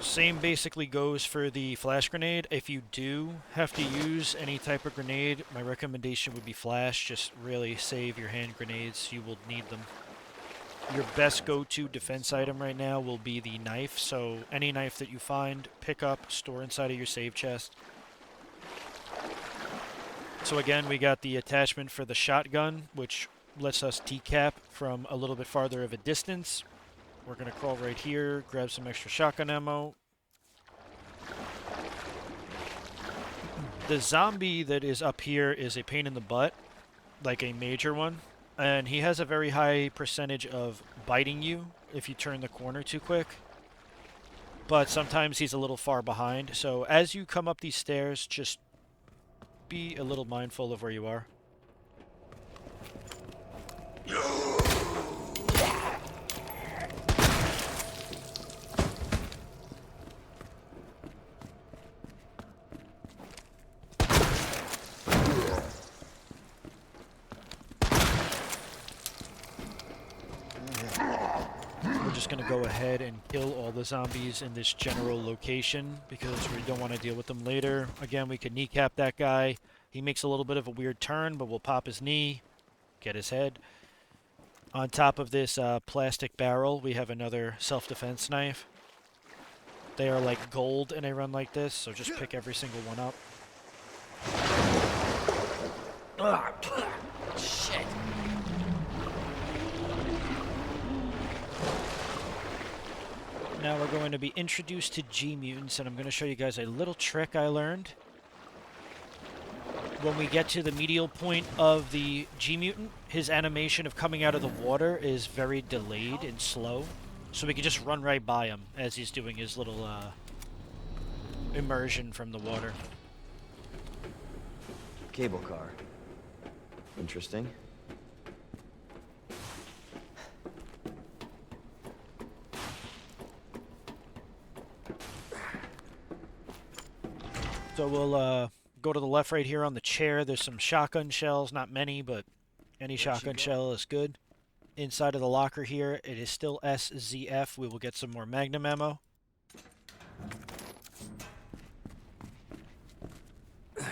A: Same basically goes for the flash grenade. If you do have to use any type of grenade, my recommendation would be flash. Just really save your hand grenades. You will need them. Your best go-to defense item right now will be the knife, so any knife that you find, pick up, store inside of your save chest. So again, we got the attachment for the shotgun, which lets us decap from a little bit farther of a distance. We're going to crawl right here, grab some extra shotgun ammo. The zombie that is up here is a pain in the butt, like a major one. And he has a very high percentage of biting you if you turn the corner too quick. But sometimes he's a little far behind. So as you come up these stairs, just be a little mindful of where you are. We're just going to go ahead and kill all the zombies in this general location because we don't want to deal with them later. Again, we could kneecap that guy. He makes a little bit of a weird turn, but we'll pop his knee, get his head. On top of this plastic barrel, we have another self-defense knife. They are like gold and they run like this, so just pick every single one up.
B: Shit.
A: Now we're going to be introduced to G-mutants, and I'm going to show you guys a little trick I learned. When we get to the medial point of the G-mutant, his animation of coming out of the water is very delayed and slow. So we can just run right by him as he's doing his little immersion from the water.
B: Cable car. Interesting.
A: So we'll go to the left right here on the chair. There's some shotgun shells, not many, but any shotgun shell is good. Inside of the locker here, it is still SZF. We will get some more Magnum ammo.
B: I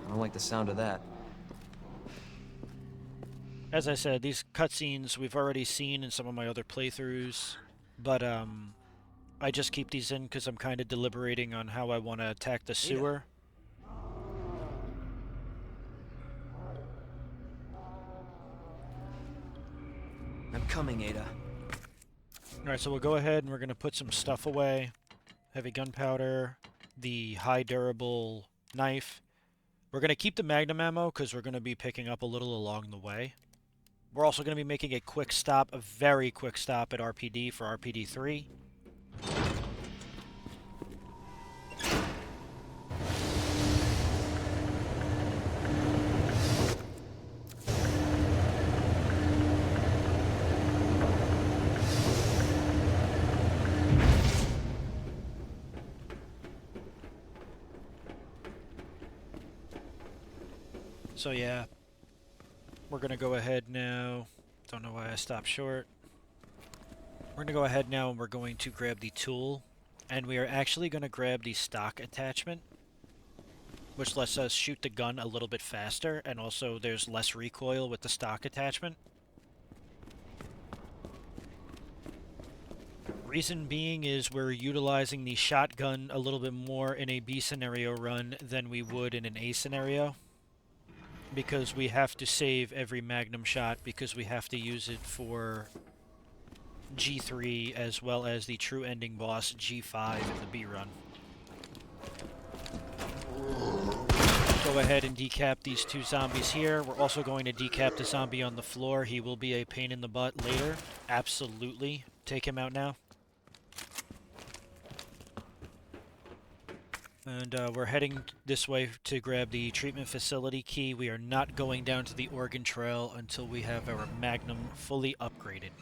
B: don't like the sound of that.
A: As I said, these cutscenes we've already seen in some of my other playthroughs, but I just keep these in because I'm kind of deliberating on how I want to attack the sewer.
B: I'm coming, Ada.
A: Alright, so we'll go ahead and we're going to put some stuff away. Heavy gunpowder, the high durable knife. We're going to keep the Magnum ammo because we're going to be picking up a little along the way. We're also going to be making a quick stop, a very quick stop at RPD for RPD 3. So yeah, we're going to go ahead now. Don't know why I stopped short. We're going to go ahead now and we're going to grab the tool. And we are actually going to grab the stock attachment, which lets us shoot the gun a little bit faster. And also there's less recoil with the stock attachment. Reason being is we're utilizing the shotgun a little bit more in a B scenario run than we would in an A scenario. Because we have to save every Magnum shot because we have to use it for G3 as well as the true ending boss G5 in the B run. Go ahead and decap these two zombies here. We're also going to decap the zombie on the floor. He will be a pain in the butt later. Absolutely. Take him out now. And we're heading this way to grab the treatment facility key. We are not going down to the Oregon Trail until we have our Magnum fully upgraded.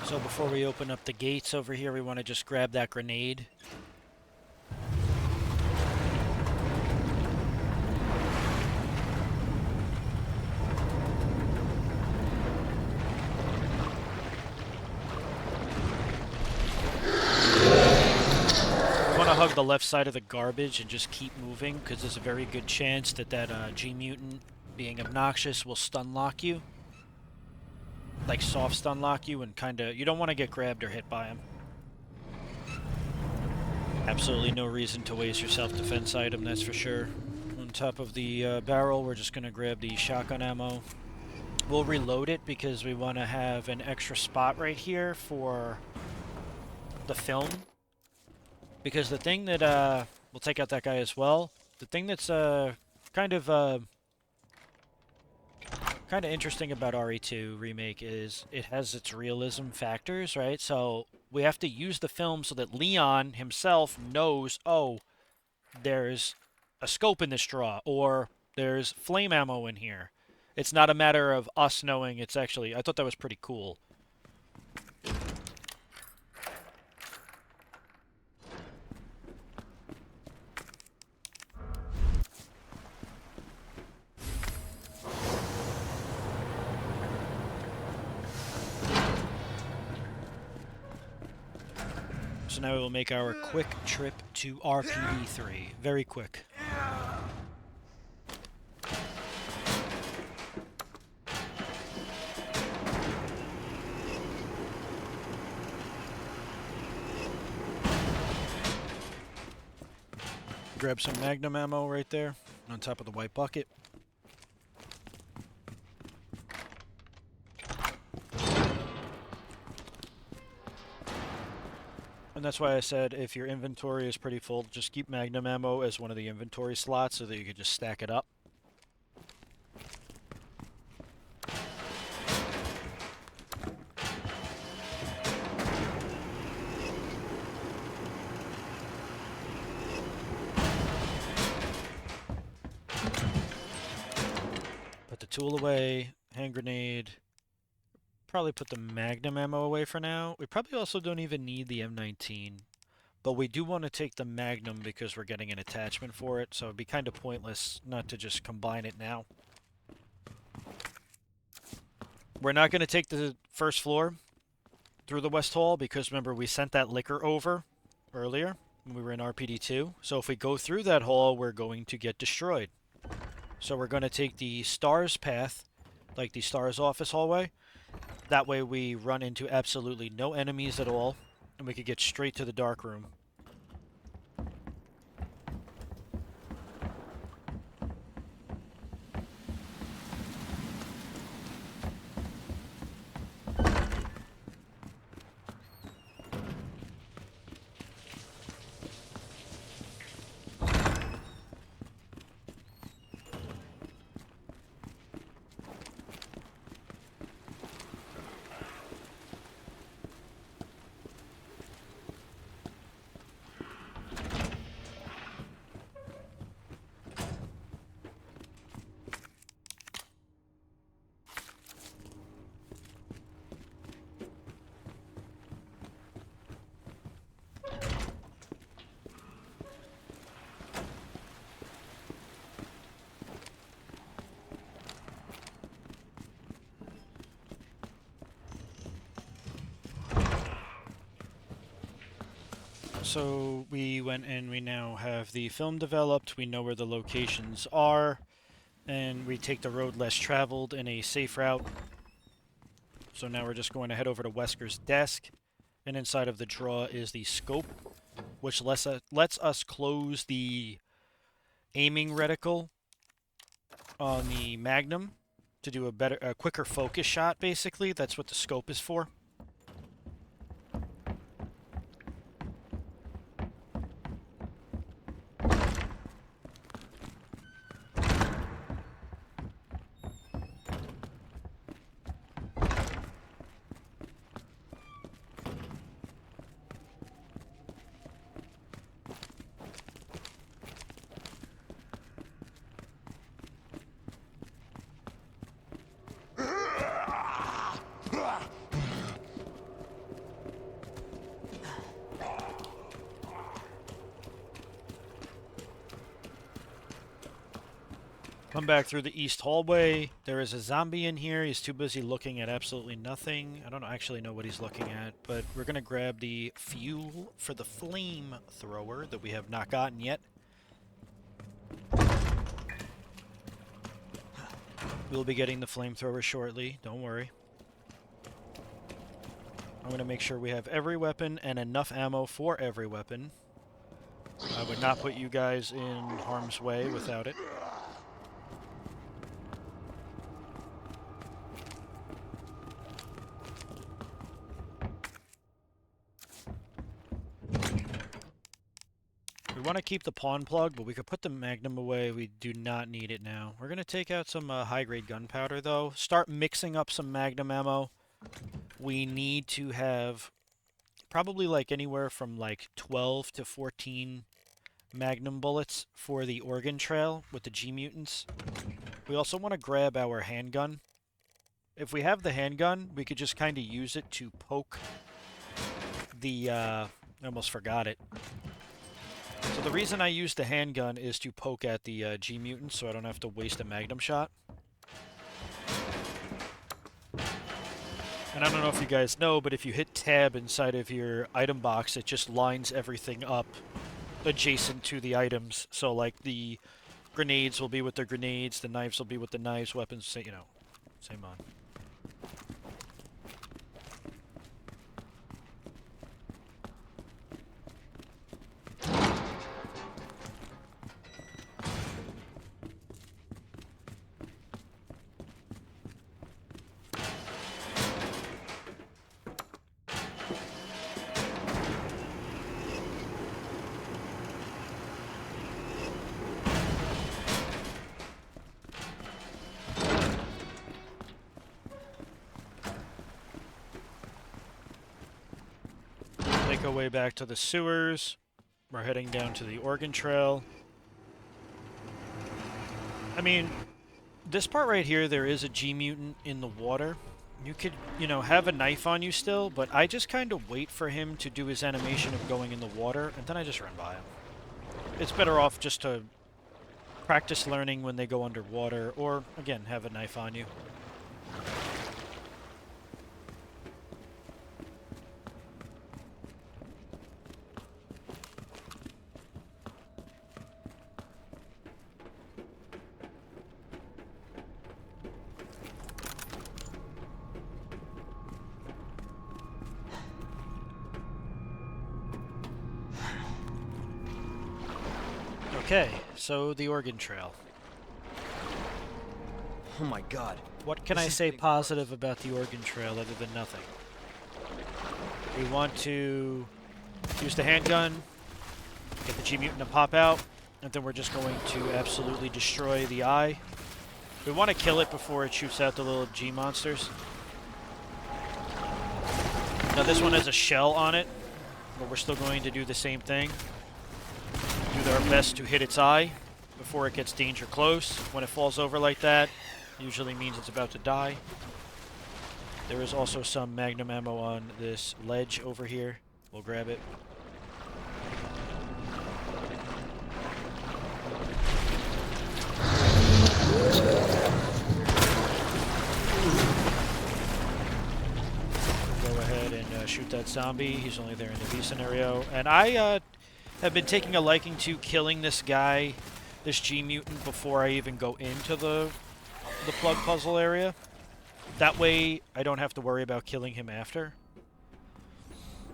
A: So before we open up the gates over here, we want to just grab that grenade. We want to hug the left side of the garbage and just keep moving, because there's a very good chance that that G-Mutant, being obnoxious, will stun lock you. Like soft stun lock you and kinda, you don't want to get grabbed or hit by him. Absolutely no reason to waste your self-defense item, that's for sure. On top of the barrel, we're just gonna grab the shotgun ammo. We'll reload it because we want to have an extra spot right here for the film. Because the thing that, we'll take out that guy as well. The thing that's kind of interesting about RE2 Remake is it has its realism factors, right? So we have to use the film so that Leon himself knows, oh, there's a scope in this draw, or there's flame ammo in here. It's not a matter of us knowing it's actually... I thought that was pretty cool. So now we will make our quick trip to RPD3. Very quick. grab some Magnum ammo right there on top of the white bucket. And that's why I said if your inventory is pretty full, just keep Magnum ammo as one of the inventory slots so that you can just stack it up. Put the tool away, hand grenade. Probably put the Magnum ammo away for now. We probably also don't even need the M19. But we do want to take the Magnum because we're getting an attachment for it, so it'd be kind of pointless not to just combine it now. We're not going to take the first floor through the West Hall because, remember, we sent that liquor over earlier when we were in RPD2. So if we go through that hall, we're going to get destroyed. So we're going to take the STARS path, like the STARS office hallway. That way we run into absolutely no enemies at all, and we could get straight to the dark room. So we went and we now have the film developed, we know where the locations are, and we take the road less traveled in a safe route. So now we're just going to head over to Wesker's desk, and inside of the drawer is the scope, which lets us close the aiming reticle on the Magnum to do a quicker focus shot, basically. That's what the scope is for. Come back through the east hallway. There is a zombie in here. He's too busy looking at absolutely nothing. I don't actually know what he's looking at, but we're going to grab the fuel for the flamethrower that we have not gotten yet. We'll be getting the flamethrower shortly. Don't worry. I'm going to make sure we have every weapon and enough ammo for every weapon. I would not put you guys in harm's way without it. We want to keep the pawn plug, but we could put the Magnum away. We do not need it now. We're going to take out some high-grade gunpowder, though. Start mixing up some Magnum ammo. We need to have probably like anywhere from like 12 to 14 Magnum bullets for the organ trail with the G-mutants. We also want to grab our handgun. If we have the handgun, we could just kind of use it to poke the... I almost forgot it. So the reason I use the handgun is to poke at the G-mutants so I don't have to waste a Magnum shot. And I don't know if you guys know, but if you hit tab inside of your item box, it just lines everything up adjacent to the items. So like the grenades will be with the grenades, the knives will be with the knives, weapons, you know, same on. make our way back to the sewers. We're heading down to the Oregon Trail. I mean, this part right here, there is a G-Mutant in the water. You could, you know, have a knife on you still, but I just kind of wait for him to do his animation of going in the water, and then I just run by him. It's better off just to practice learning when they go underwater, or, again, have a knife on you. Okay, so the Oregon Trail.
B: Oh my god.
A: What can
B: This
A: I
B: is
A: say
B: getting
A: positive about the Oregon Trail other than nothing? We want to use the handgun, get the G-Mutant to pop out, and then we're just going to absolutely destroy the eye. We want to kill it before it shoots out the little G-monsters. Now this one has a shell on it, but we're still going to do the same thing. Do our best to hit its eye before it gets danger close. When it falls over like that, usually means it's about to die. There is also some magnum ammo on this ledge over here. We'll grab it. Go ahead and shoot that zombie. He's only there in the B scenario. And I have been taking a liking to killing this guy, this G-Mutant, before I even go into the plug puzzle area. That way, I don't have to worry about killing him after.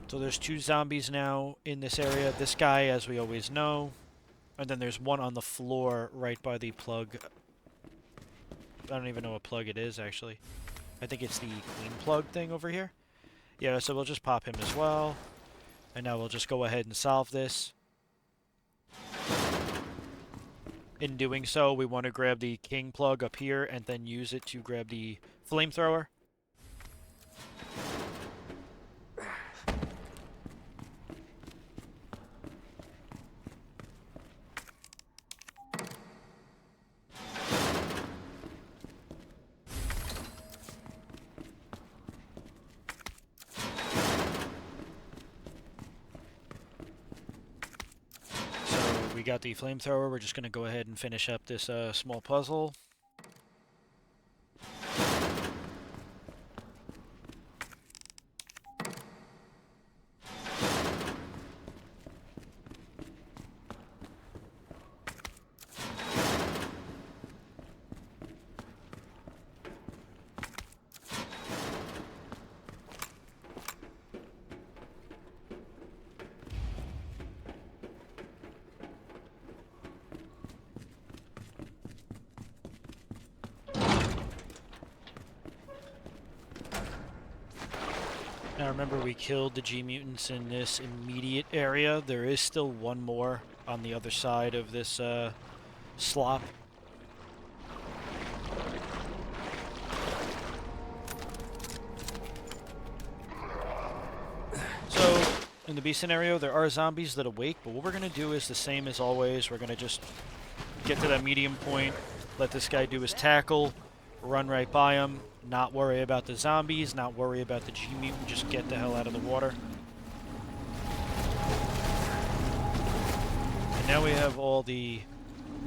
A: So there's 2 zombies now in this area. This guy, as we always know. And then there's one on the floor right by the plug. I don't even know what plug it is, actually. I think it's the queen plug thing over here. Yeah, so we'll just pop him as well. And now we'll just go ahead and solve this. In doing so, we want to grab the king plug up here and then use it to grab the flamethrower. We got the flamethrower. We're just going to go ahead and finish up this small puzzle. Now remember, we killed the G-Mutants in this immediate area. There is still one more on the other side of this slop. So, in the B scenario, there are zombies that awake, but what we're going to do is the same as always. We're going to just get to that medium point, let this guy do his tackle, run right by him, not worry about the zombies, not worry about the G-Mutant, just get the hell out of the water. And now we have all the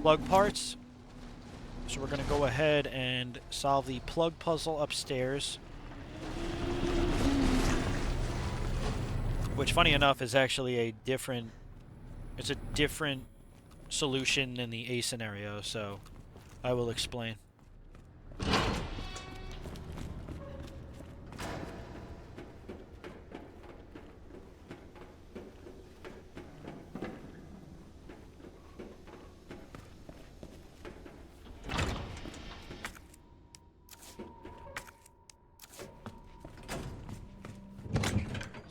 A: plug parts. So we're going to go ahead and solve the plug puzzle upstairs. Which, funny enough, is actually a different solution than the A scenario, so I will explain.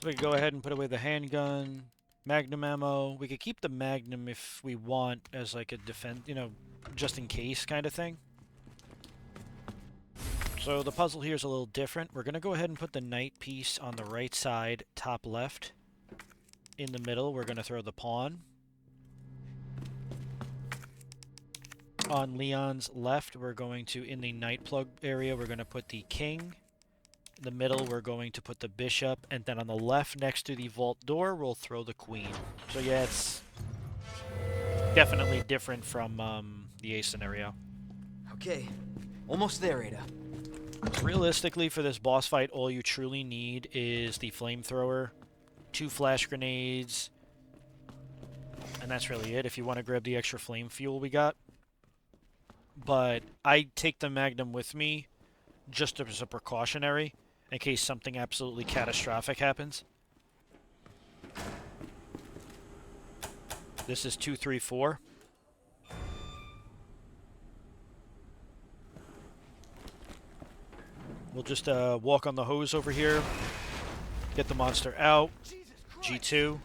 A: So we could go ahead and put away the handgun, magnum ammo. We could keep the magnum if we want as like a defense, you know, just in case kind of thing. So the puzzle here is a little different. We're going to go ahead and put the knight piece on the right side, top left. in the middle, we're going to throw the pawn. On Leon's left, we're going to, in the knight plug area, we're going to put the king. In the middle, we're going to put the bishop. And then on the left, next to the vault door, we'll throw the queen. So yeah, it's definitely different from the A scenario.
B: Okay, almost there, Ada.
A: Realistically, for this boss fight, all you truly need is the flamethrower, 2 flash grenades, and that's really it if you want to grab the extra flame fuel we got. But I take the Magnum with me just as a precautionary in case something absolutely catastrophic happens. This is 234. We'll just walk on the hose over here, get the monster out, G2,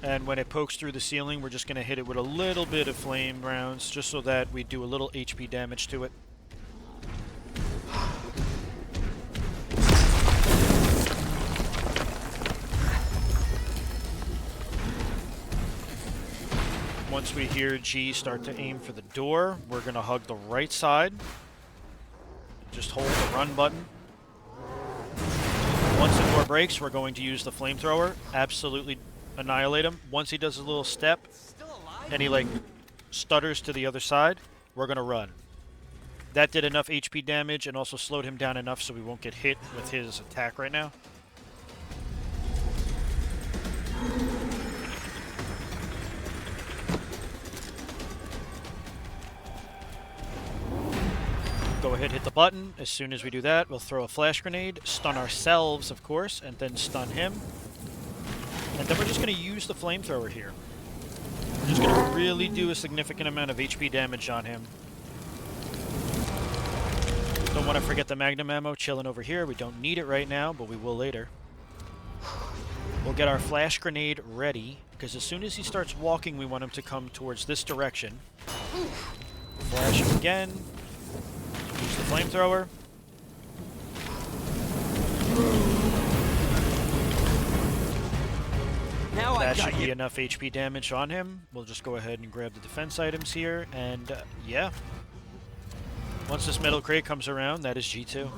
A: and when it pokes through the ceiling, we're just going to hit it with a little bit of flame rounds, just so that we do a little HP damage to it. Once we hear G start to aim for the door, we're going to hug the right side. Just hold the run button. Once the door breaks, we're going to use the flamethrower. Absolutely annihilate him. Once he does a little step, and he like stutters to the other side, we're going to run. That did enough HP damage and also slowed him down enough so we won't get hit with his attack right now. Go ahead, hit the button. As soon as we do that, we'll throw a flash grenade, stun ourselves, of course, and then stun him. And then we're just going to use the flamethrower here. We're just going to really do a significant amount of HP damage on him. Don't want to forget the Magnum ammo chilling over here. We don't need it right now, but we will later. We'll get our flash grenade ready, because as soon as he starts walking, we want him to come towards this direction. Flash him again. Use the flamethrower.
B: Now
A: That should be enough HP damage on him. We'll just go ahead and grab the defense items here, and yeah. Once this metal crate comes around, that is G2.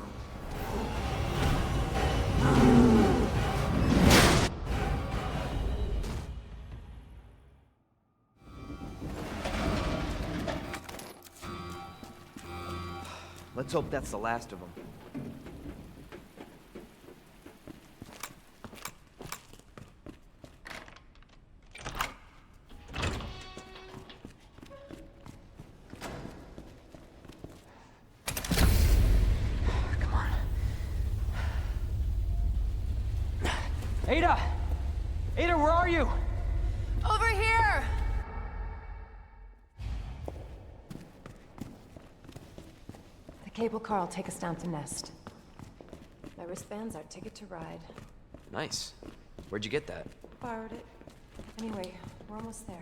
B: Let's hope that's the last of them. Come on. Ada! Ada, where are you?
C: Over here! The cable car will take us down to Nest. My wristband's our ticket to ride.
B: Nice. Where'd you get that?
C: Borrowed it. Anyway, we're almost there.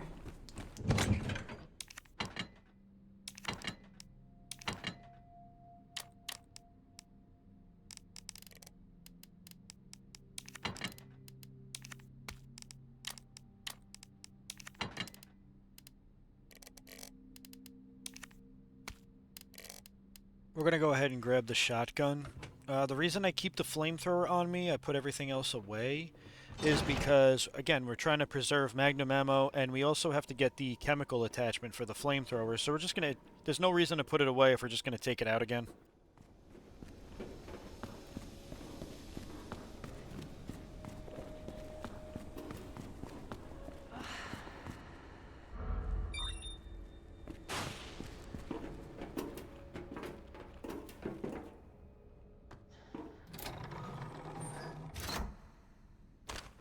A: We're going to go ahead and grab the shotgun. The reason I keep the flamethrower on me, I put everything else away, is because, again, we're trying to preserve Magnum ammo, and we also have to get the chemical attachment for the flamethrower, so we're just going to... There's no reason to put it away if we're just going to take it out again.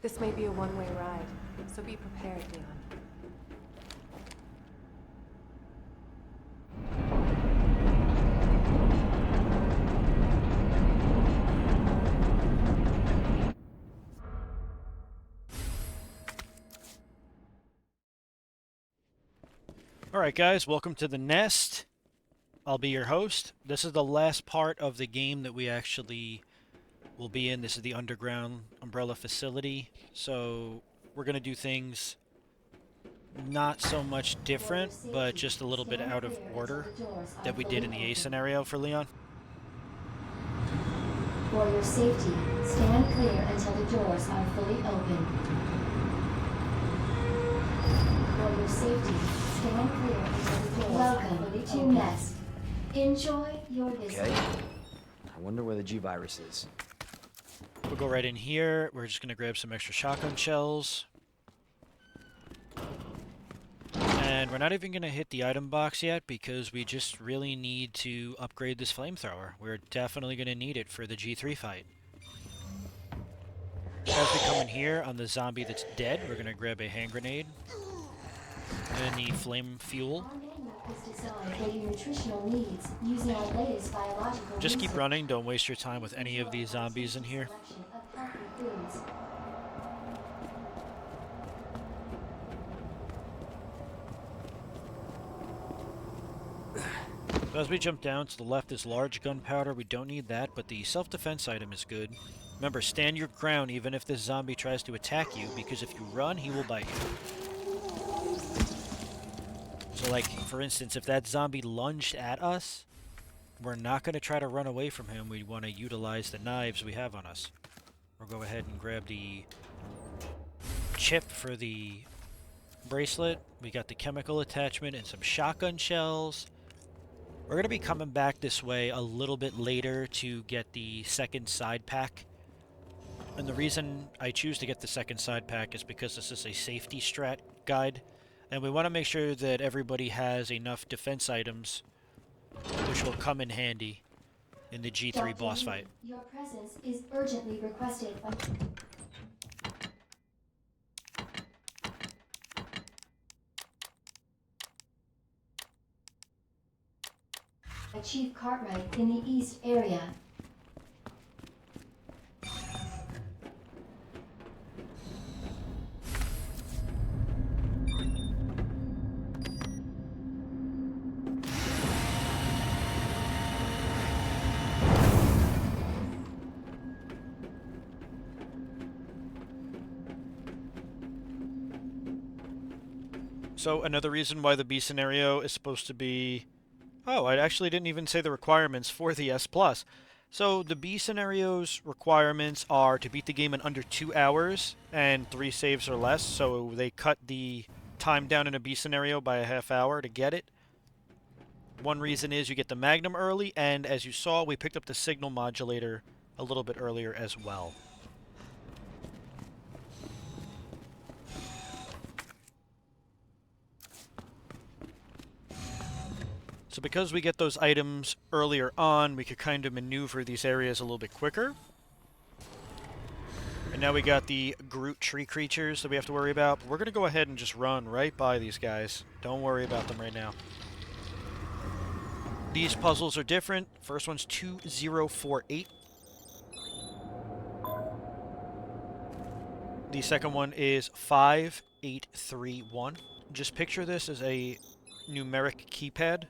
C: This may be a one-way ride, so be prepared, Leon.
A: Alright guys, welcome to the Nest. I'll be your host. This is the last part of the game that we actually will be in. This is the underground umbrella facility. So we're going to do things not so much different, but just a little bit out of order that we did in the A scenario for Leon.
E: For your safety, stand clear until the doors are fully open. For your safety, stand clear until the doors are fully open. Welcome to Nest. Enjoy your visit.
B: Okay. I wonder where the G-Virus is.
A: We'll go right in here. We're just going to grab some extra shotgun shells. And we're not even going to hit the item box yet because we just really need to upgrade this flamethrower. We're definitely going to need it for the G3 fight. As we come in here on the zombie that's dead, we're going to grab a hand grenade and the flame fuel.
E: Our menu is designed for your nutritional needs using our latest biological
A: Just keep
E: research.
A: running. Don't waste your time with any of these zombies in here.
E: Selection of healthy foods.
A: So as we jump down, to the left is large gunpowder. We don't need that, but the self-defense item is good. Remember, stand your ground even if this zombie tries to attack you, because if you run, he will bite you. So like, for instance, if that zombie lunged at us, we're not going to try to run away from him. We want to utilize the knives we have on us. We'll go ahead and grab the chip for the bracelet. We got the chemical attachment and some shotgun shells. We're going to be coming back this way a little bit later to get the second side pack. And the reason I choose to get the second side pack is because this is a safety strat guide. And we want to make sure that everybody has enough defense items, which will come in handy in the G3 boss
E: Dr.
A: fight.
E: Your presence is urgently requested by... Chief Cartwright in the East area.
A: So another reason why the B scenario is supposed to be... Oh, I actually didn't even say the requirements for the S+. So the B scenario's requirements are to beat the game in under 2 hours and 3 saves or less. So they cut the time down in a B scenario by a half hour to get it. One reason is you get the Magnum early, and as you saw, we picked up the signal modulator a little bit earlier as well. So because we get those items earlier on, we could kind of maneuver these areas a little bit quicker. And now we got the Groot tree creatures that we have to worry about. But we're going to go ahead and just run right by these guys. Don't worry about them right now. These puzzles are different. First one's 2048. The second one is 5831. Just picture this as a numeric keypad.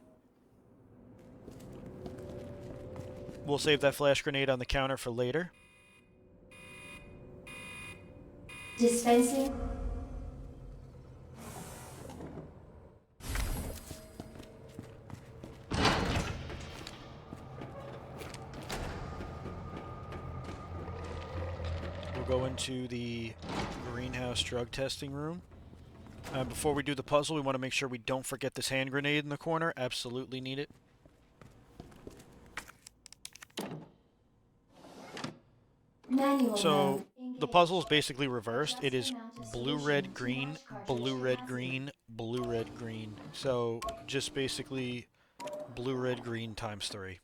A: We'll save that flash grenade on the counter for later.
E: Dispensing.
A: We'll go into the greenhouse drug testing room. Before we do the puzzle, we want to make sure we don't forget this hand grenade in the corner. Absolutely need it. So the puzzle is basically reversed. It is blue, red, green, blue, red, green, blue, red, green. So just basically blue, red, green times 3.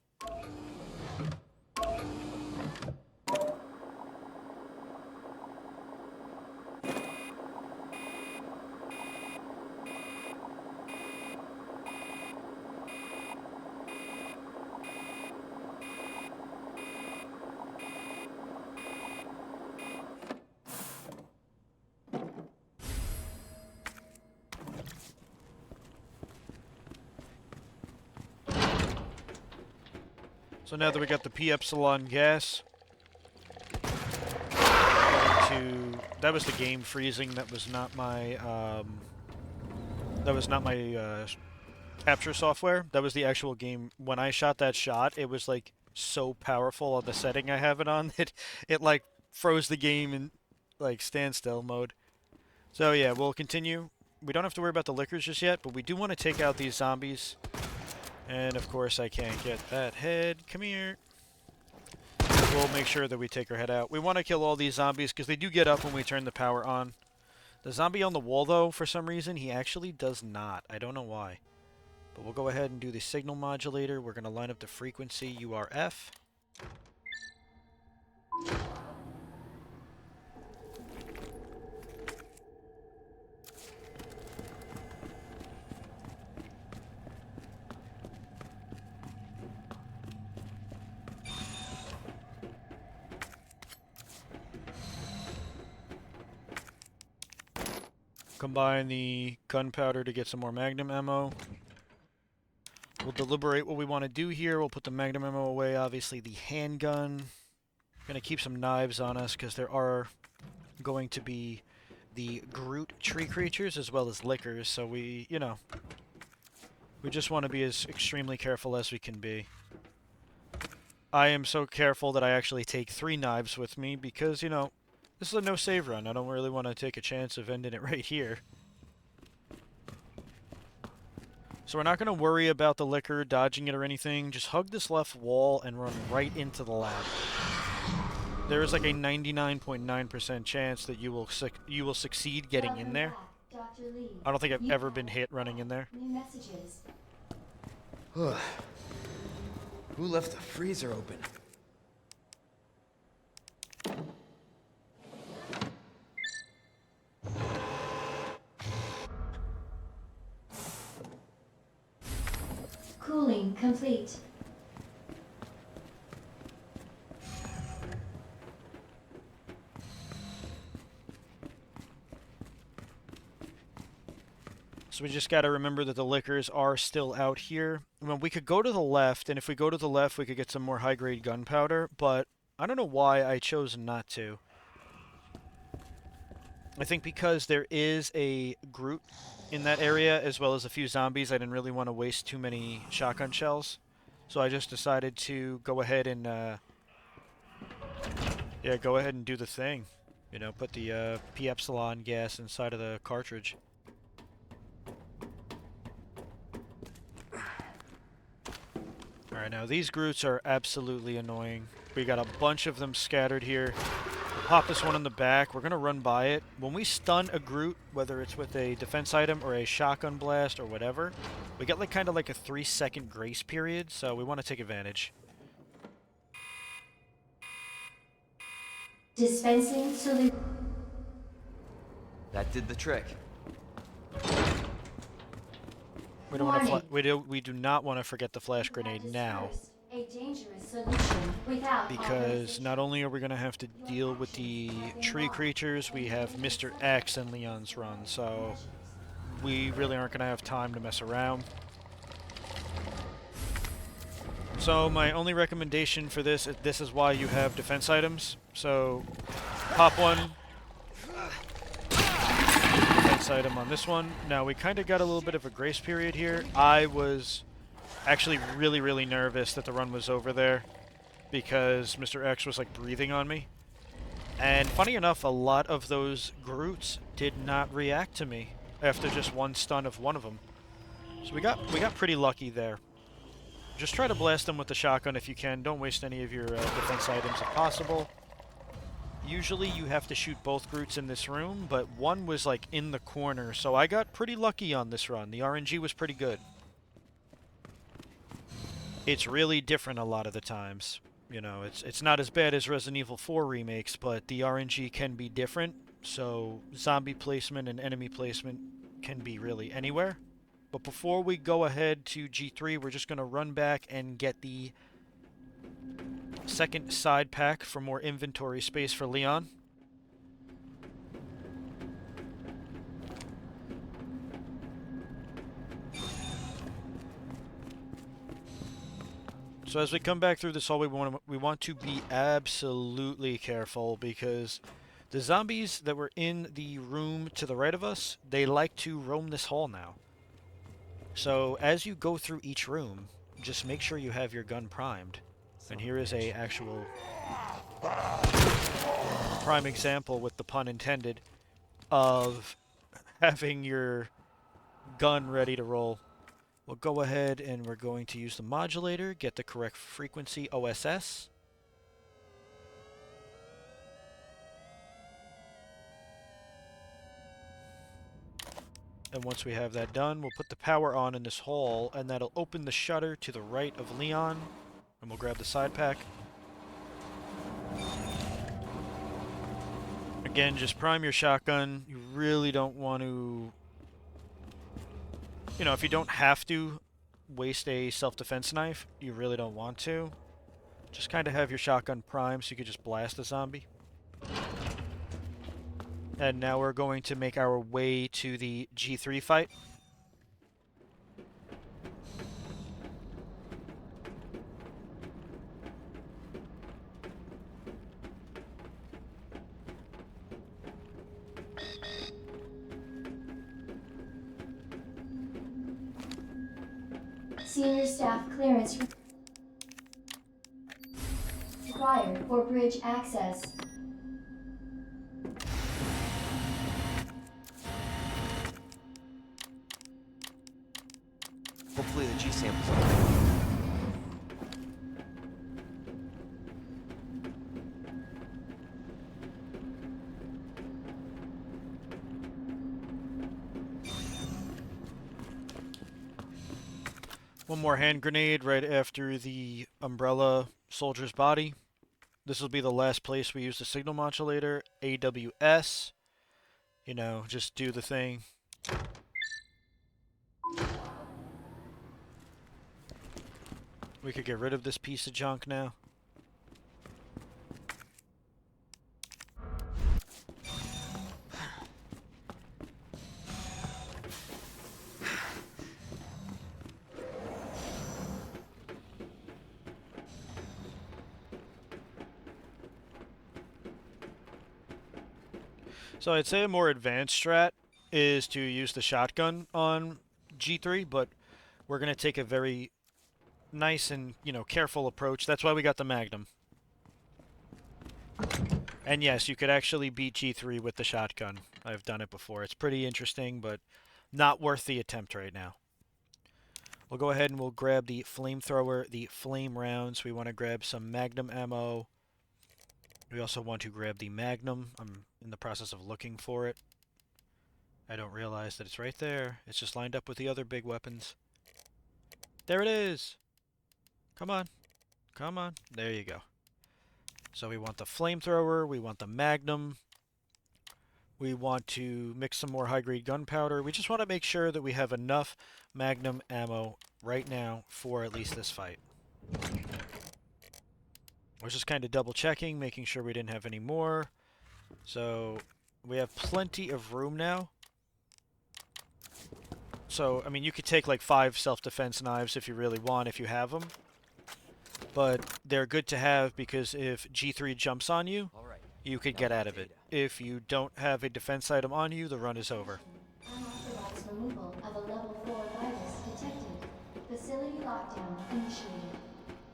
A: So now that we got the P epsilon gas, we're going That was the game freezing. That was not my capture software. That was the actual game. When I shot that shot, it was like so powerful on the setting I have it on that it like froze the game in like standstill mode. So yeah, we'll continue. We don't have to worry about the liquors just yet, but we do want to take out these zombies. And of course I can't get that head. Come here. We'll make sure that we take her head out. We want to kill all these zombies because they do get up when we turn the power on. The zombie on the wall, though, for some reason, he actually does not. I don't know why. But we'll go ahead and do the signal modulator. We're going to line up the frequency URF. Combine the gunpowder to get some more magnum ammo. We'll deliberate what we want to do here. We'll put the magnum ammo away. Obviously, the handgun. We're going to keep some knives on us because there are going to be the Groot tree creatures as well as lickers. So we, you know, we just want to be as extremely careful as we can be. I am so careful that I actually take 3 knives with me because, you know, this is a no-save run. I don't really want to take a chance of ending it right here. So we're not going to worry about the liquor, dodging it or anything. Just hug this left wall and run right into the lab. There is like a 99.9% chance that you will succeed getting in there.
E: Dr. Lee.
A: I don't think I've ever been hit running in there.
E: New messages.
B: Who left the freezer open?
E: Cooling complete.
A: So we just got to remember that the liquors are still out here. Well, we could go to the left, and if we go to the left, we could get some more high-grade gunpowder, but I don't know why I chose not to. I think because there is a Groot in that area, as well as a few zombies, I didn't really want to waste too many shotgun shells. So I just decided to go ahead and, yeah, go ahead and do the thing. You know, put the P-Epsilon gas inside of the cartridge. Alright, now these Groots are absolutely annoying. We got a bunch of them scattered here. Pop this one in the back. We're going to run by it. When we stun a Groot, whether it's with a defense item or a shotgun blast or whatever, we get like kind of like a 3-second grace period, so we want to take advantage.
E: Dispensing solution.
B: That did the trick.
A: We don't want to we do not want to forget the flash grenade now.
E: A dangerous solution without
A: Because not only are we going to have to deal with the tree creatures, we have Mr. X and Leon's run, so we really aren't going to have time to mess around. So my only recommendation for this is why you have defense items. So pop one. Defense item on this one. Now we kind of got a little bit of a grace period here. I was actually really nervous that the run was over there because Mr. X was like breathing on me. And funny enough, a lot of those Groots did not react to me after just one stun of one of them. So we got pretty lucky there. Just try to blast them with the shotgun if you can. Don't waste any of your defense items if possible. Usually you have to shoot both Groots in this room, but one was like in the corner, so I got pretty lucky on this run. The RNG was pretty good. It's really different a lot of the times. You know, it's not as bad as Resident Evil 4 remakes, but the RNG can be different, so zombie placement and enemy placement can be really anywhere. But before we go ahead to G3, we're just going to run back and get the second side pack for more inventory space for Leon. So as we come back through this hall, we want to be absolutely careful because The zombies that were in the room to the right of us, they like to roam this hall now. So as you go through each room, just make sure you have your gun primed. And here is a actual prime example, with the pun intended, of having your gun ready to roll. We'll go ahead and we're going to use the modulator, get the correct frequency OSS. And once we have that done, we'll put the power on in this hall, and that'll open the shutter to the right of Leon. And we'll grab the side pack. Again, just prime your shotgun. You really don't want to... You know, if you don't have to waste a self-defense knife, you really don't want to. Just kind of have your shotgun primed so you could just blast a zombie. And now we're going to make our way to the G3 fight.
E: Senior staff clearance required for bridge access.
B: Hopefully the G sample's okay.
A: One more hand grenade right after the umbrella soldier's body. This will be the last place we use the signal modulator. AWS. You know, just do the thing. We could get rid of this piece of junk now. So I'd say a more advanced strat is to use the shotgun on G3, but we're going to take a very nice and, you know, careful approach. That's why we got the Magnum. And yes, you could actually beat G3 with the shotgun. I've done it before. It's pretty interesting, but not worth the attempt right now. We'll go ahead and we'll grab the flamethrower, the flame rounds. We want to grab some Magnum ammo. We also want to grab the Magnum. I'm in the process of looking for it. I don't realize that it's right there. It's just lined up with the other big weapons. There it is! Come on. Come on. There you go. So we want the flamethrower. We want the Magnum. We want to mix some more high-grade gunpowder. We just want to make sure that we have enough Magnum ammo right now for at least this fight. We're just kind of double-checking, making sure we didn't have any more. So we have plenty of room now. So, I mean, you could take like 5 self-defense knives if you really want, if you have them. But they're good to have because if G3 jumps on you, you could get out of it. If you don't have a defense item on you, the run is over.
E: Unauthorized removal of a level 4 virus detected. Facility lockdown initiated.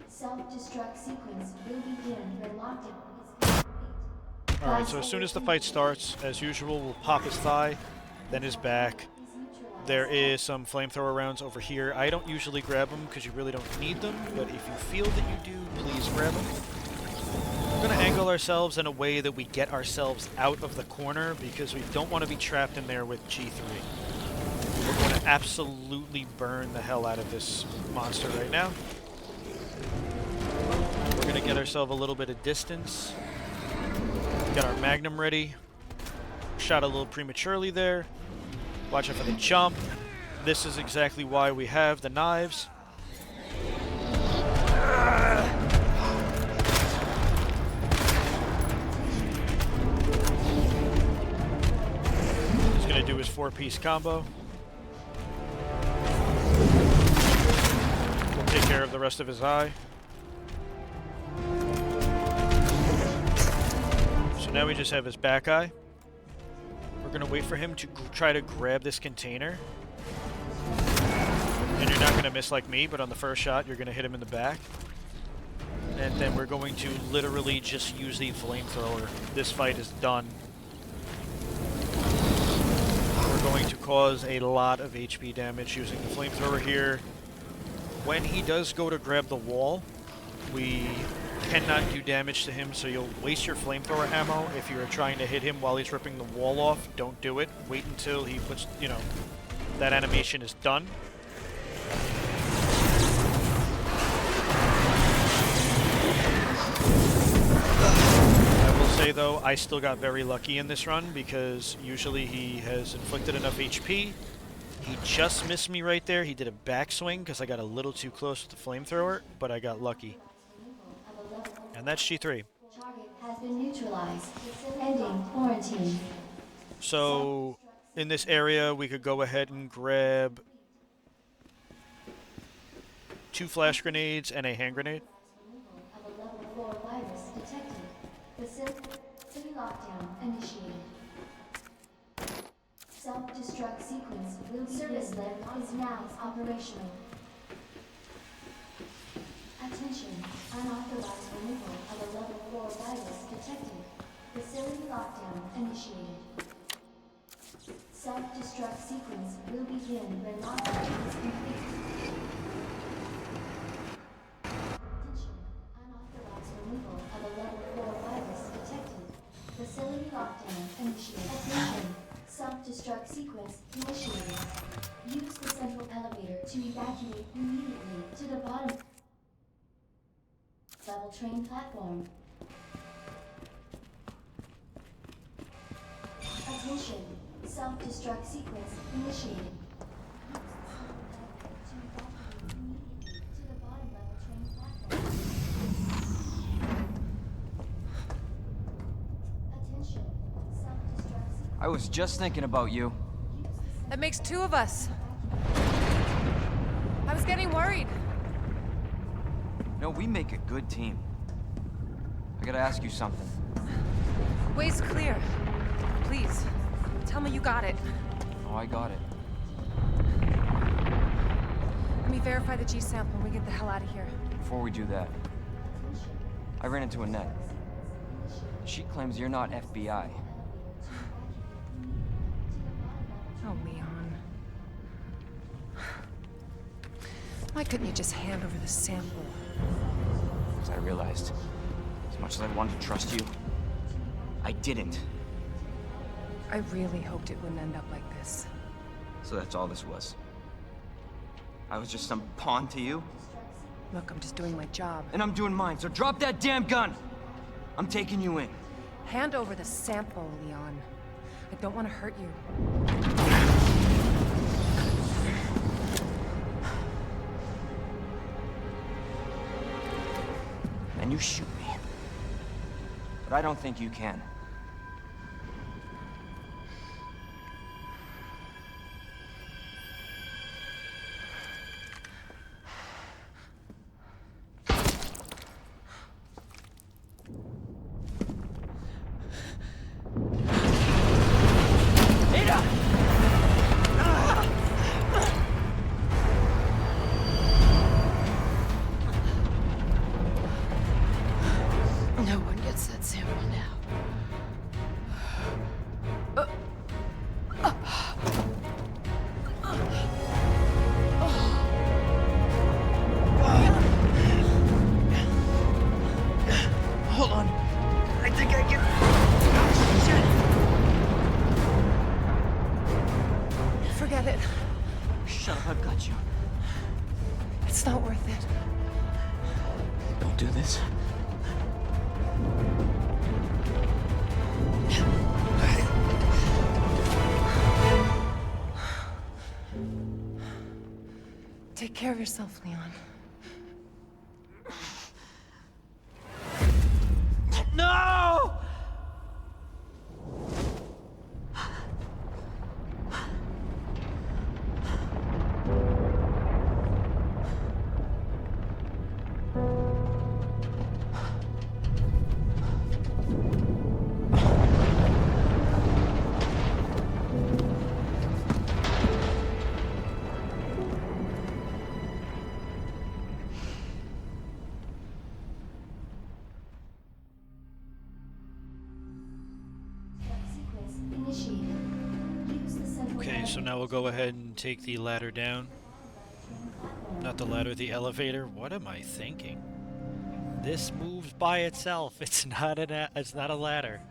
E: Self-destruct sequence will begin when lockdown is complete.
A: Alright, so as soon as the fight starts, as usual, we'll pop his thigh, then his back. There is some flamethrower rounds over here. I don't usually grab them because you really don't need them, but if you feel that you do, please grab them. We're going to angle ourselves in a way that we get ourselves out of the corner because we don't want to be trapped in there with G3. We're going to absolutely burn the hell out of this monster right now. We're going to get ourselves a little bit of distance. Get our Magnum ready. Shot a little prematurely there. Watch out for the jump. This is exactly why we have the knives. He's going to do his 4-piece combo. We'll take care of the rest of his eye. So now we just have his back eye. We're gonna wait for him to try to grab this container. And you're not gonna miss like me, but on the first shot, you're gonna hit him in the back. And then we're going to literally just use the flamethrower. This fight is done. We're going to cause a lot of HP damage using the flamethrower here. When he does go to grab the wall, we cannot do damage to him, so you'll waste your flamethrower ammo. If you're trying to hit him while he's ripping the wall off, don't do it. Wait until he puts, you know, that animation is done. I will say though, I still got very lucky in this run because usually he has inflicted enough HP. He just missed me right there. He did a backswing because I got a little too close with the flamethrower, but I got lucky. And that's G3.
E: Target has been neutralized. Ending quarantine.
A: So in this area, we could go ahead and grab 2 flash grenades and a hand grenade.
E: Of a level 4 virus detected. Facility lockdown initiated. Self-destruct sequence will be Service lift is now operational. Attention, unauthorized removal of a level 4 virus detected. Facility lockdown initiated. Self-destruct sequence will begin when lockdown is complete. Attention, unauthorized removal of a level 4 virus detected. Facility lockdown initiated. Attention, self-destruct sequence initiated. Use the central elevator to evacuate immediately to the bottom level train platform. Attention, self-destruct sequence initiated. To the bottom level train platform. Attention, self-destruct sequence.
B: I was just thinking about you.
C: That makes 2 of us. I was getting worried.
B: No, we make a good team. I gotta ask you something.
C: Way's clear. Please, tell me you got it.
B: Oh, I got it.
C: Let me verify the G sample and we get the hell out of here.
B: Before we do that, I ran into Annette. She claims you're not FBI.
C: Oh, Leon. Why couldn't you just hand over the sample?
B: Because I realized, as much as I wanted to trust you, I didn't.
C: I really hoped it wouldn't end up like this.
B: So that's all this was. I was just some pawn to you,
C: Look, I'm just doing my job.
B: and I'm doing mine, so drop that damn gun! I'm taking you in.
C: Hand over the sample, Leon. I don't want to hurt you.
B: And you shoot me. But I don't think you can.
C: No one gets that sample now.
B: Hold on. I think I can...
C: Forget it.
B: Shut up, I've got you.
C: It's not worth it.
B: Don't do this.
C: Take care of yourself, Leon.
B: No!
A: so now we'll go ahead and take the ladder down. Not the ladder, the elevator. What am I thinking? This moves by itself. It's not a ladder.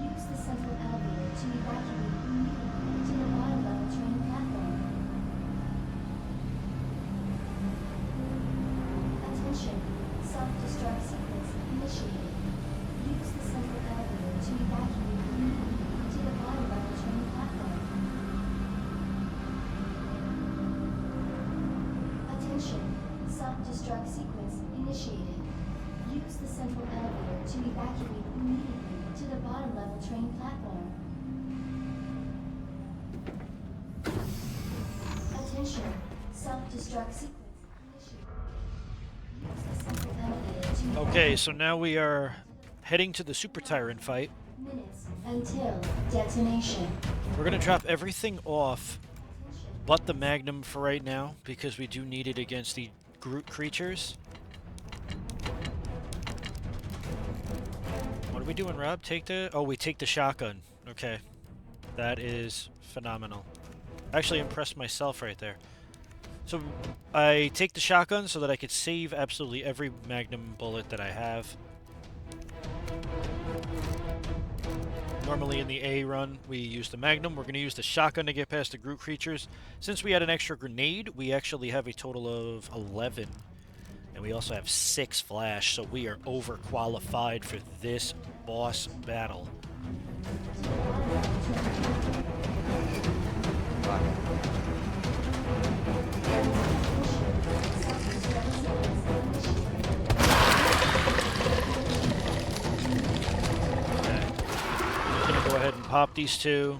E: Use the central elevator to evacuate immediately to the bottom level train platform. Attention, self-destruct sequence initiated. Use the central elevator to evacuate immediately to the bottom level train platform. Attention, self-destruct sequence initiated. Use the central elevator to evacuate immediately to the bottom level train platform. Attention, self-destruct sequence initiated. Use the central elevator to
A: Okay, so now we are heading to the Super Tyrant fight.
E: minutes until detonation.
A: We're gonna drop everything off but the Magnum for right now, because we do need it against the Groot creatures. What are we doing, Rob? We take the shotgun. Okay. That is phenomenal. I actually impressed myself right there. So I take the shotgun so that I could save absolutely every Magnum bullet that I have. Normally in the A run, we use the Magnum. We're going to use the shotgun to get past the Groot creatures. Since we had an extra grenade, we actually have a total of 11. And we also have 6 flash, so we are overqualified for this boss battle. Okay. I'm gonna go ahead and pop these two.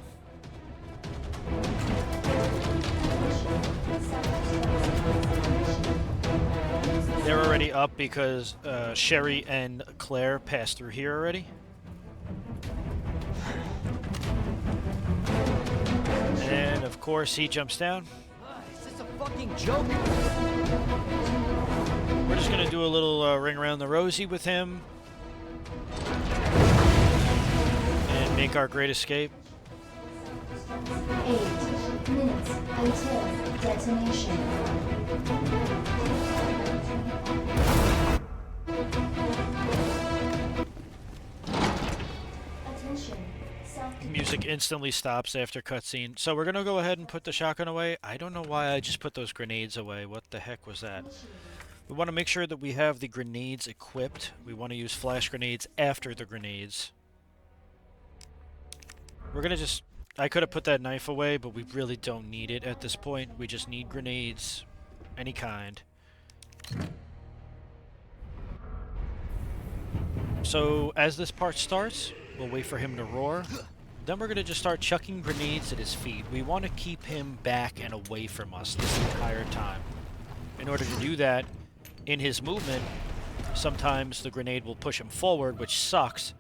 A: They're already up because Sherry and Claire passed through here already. And of course he jumps down.
B: Is this a fucking joke?
A: We're just gonna do a little ring around the rosy with him. And make our great escape.
E: 8 minutes until detonation. Attention,
A: Music instantly stops after cutscene. So we're gonna go ahead and put the shotgun away. I don't know why I just put those grenades away. What the heck was that? We want to make sure that we have the grenades equipped. We want to use flash grenades after the grenades. We're gonna just... I could have put that knife away, but we really don't need it at this point. We just need grenades. Any kind. So, as this part starts, we'll wait for him to roar. Then we're gonna just start chucking grenades at his feet. We want to keep him back and away from us this entire time. In order to do that, in his movement, sometimes the grenade will push him forward, which sucks.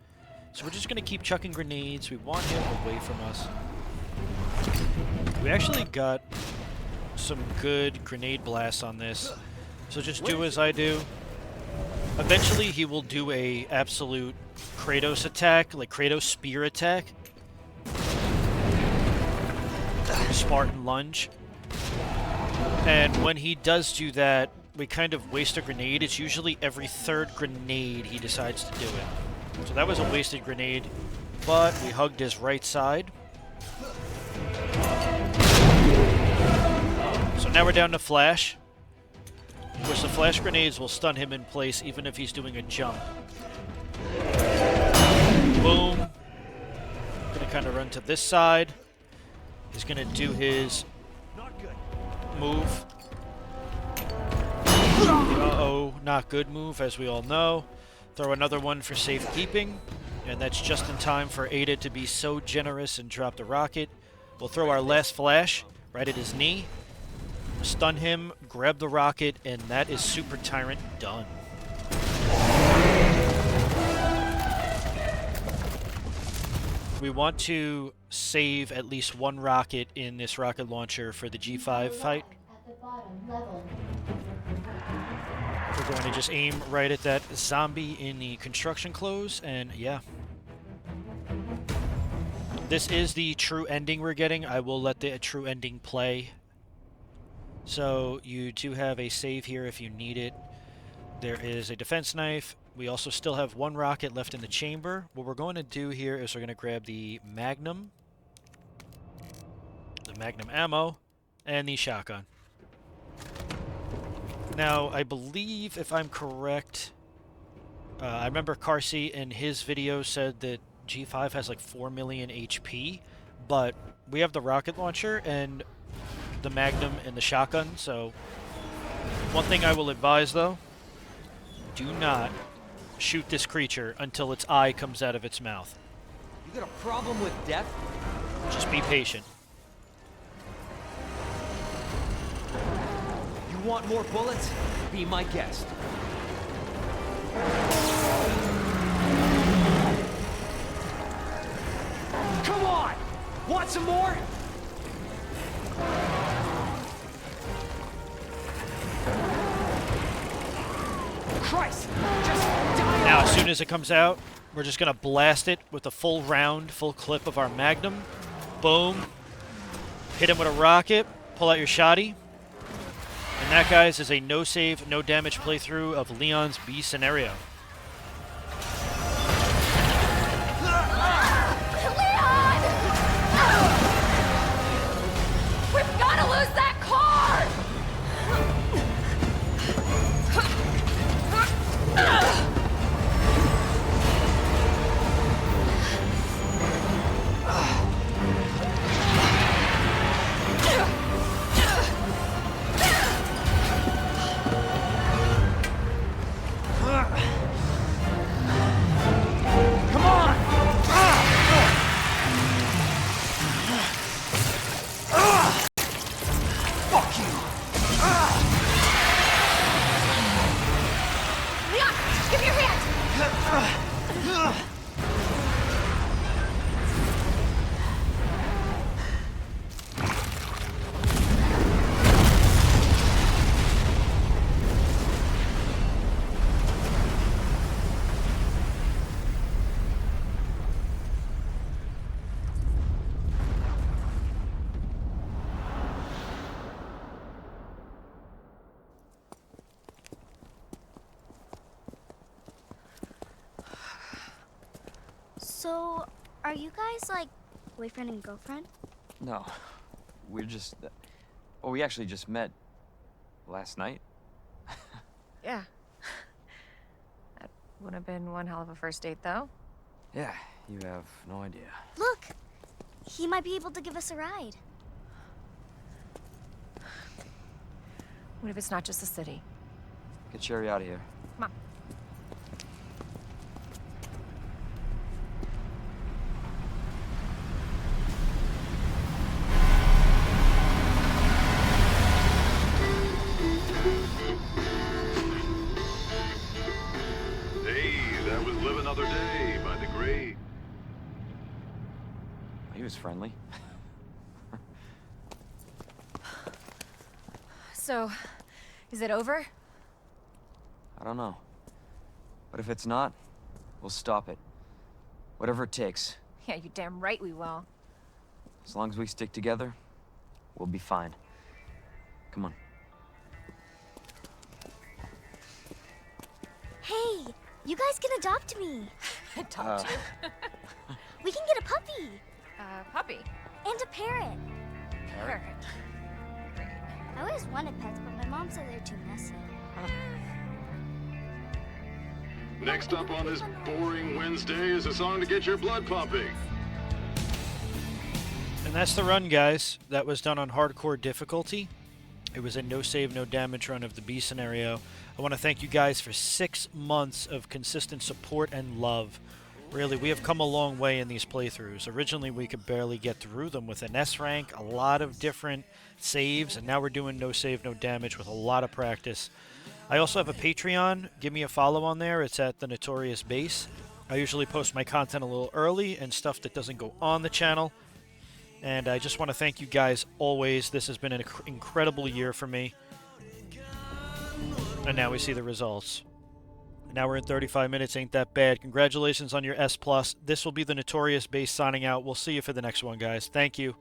A: So we're just going to keep chucking grenades. We want him away from us. We actually got some good grenade blasts on this. So just do as I do. Eventually he will do a absolute Kratos attack, like Kratos spear attack. Spartan lunge. And when he does do that, we kind of waste a grenade. It's usually every third grenade he decides to do it. So that was a wasted grenade, but we hugged his right side. So now we're down to flash, which the flash grenades will stun him in place even if he's doing a jump. Boom. Gonna kind of run to this side. He's gonna do his move. Uh-oh, not good move, as we all know. Throw another one for safekeeping, and that's just in time for Ada to be so generous and drop the rocket. We'll throw our last flash right at his knee, stun him, grab the rocket, and that is Super Tyrant done. We want to save at least one rocket in this rocket launcher for the G5 fight.
E: At the bottom level.
A: We're going to just aim right at that zombie in the construction clothes, and yeah. This is the true ending we're getting. I will let the true ending play. So you do have a save here if you need it. There is a defense knife. We also still have one rocket left in the chamber. What we're going to do here is we're going to grab the Magnum ammo, and the shotgun. Now, I believe, if I'm correct, I remember Carsey in his video said that G5 has like 4 million HP, but we have the rocket launcher and the Magnum and the shotgun, so one thing I will advise, though, do not shoot this creature until its eye comes out of its mouth.
B: You got a problem with death?
A: Just be patient.
B: You want more bullets? Be my guest. Come on! Want some more? Christ! Just die!
A: Now, as soon as it comes out, we're just going to blast it with a full round, full clip of our Magnum. Boom. Hit him with a rocket. Pull out your shotty. And that, guys, is a no save, no damage playthrough of Leon's B scenario.
D: Leon! We've got to lose that car!
B: Come on! Fuck you!
D: Leon, give me your hand!
F: So, are you guys like boyfriend and girlfriend?
G: No, we're just. Well, we actually just met last night.
C: Yeah. That would have been one hell of a first date, though.
G: Yeah, you have no idea.
F: Look! He might be able to give us a ride.
C: What if it's not just the city?
G: Get Sherry out of here.
C: Come on.
H: Hey, that was Live Another Day by the great.
G: He was friendly.
C: So, is it over?
G: I don't know. But if it's not, we'll stop it. Whatever it takes.
C: Yeah, you're damn right we will.
G: As long as we stick together, we'll be fine. Come on.
F: Hey, you guys can adopt me.
C: Adopt you.
F: We can get a puppy
C: Puppy.
F: and a parrot.
C: Parrot.
F: I always wanted pets, but my mom said they're too messy.
H: Next up on this boring Wednesday is a song to get your blood pumping.
A: And that's the run, guys. That was done on hardcore difficulty. It was a no save, no damage run of the B scenario. I want to thank you guys for 6 months of consistent support and love. Really, we have come a long way in these playthroughs. Originally, we could barely get through them with an S rank, a lot of different saves, and now we're doing no save, no damage with a lot of practice. I also have a Patreon. Give me a follow on there. It's at The Notorious Base. I usually post my content a little early and stuff that doesn't go on the channel. And I just want to thank you guys always. This has been an incredible year for me. And now we see the results. An hour and 35 minutes ain't that bad. Congratulations on your S+. This will be the Notorious Base signing out. We'll see you for the next one, guys. Thank you.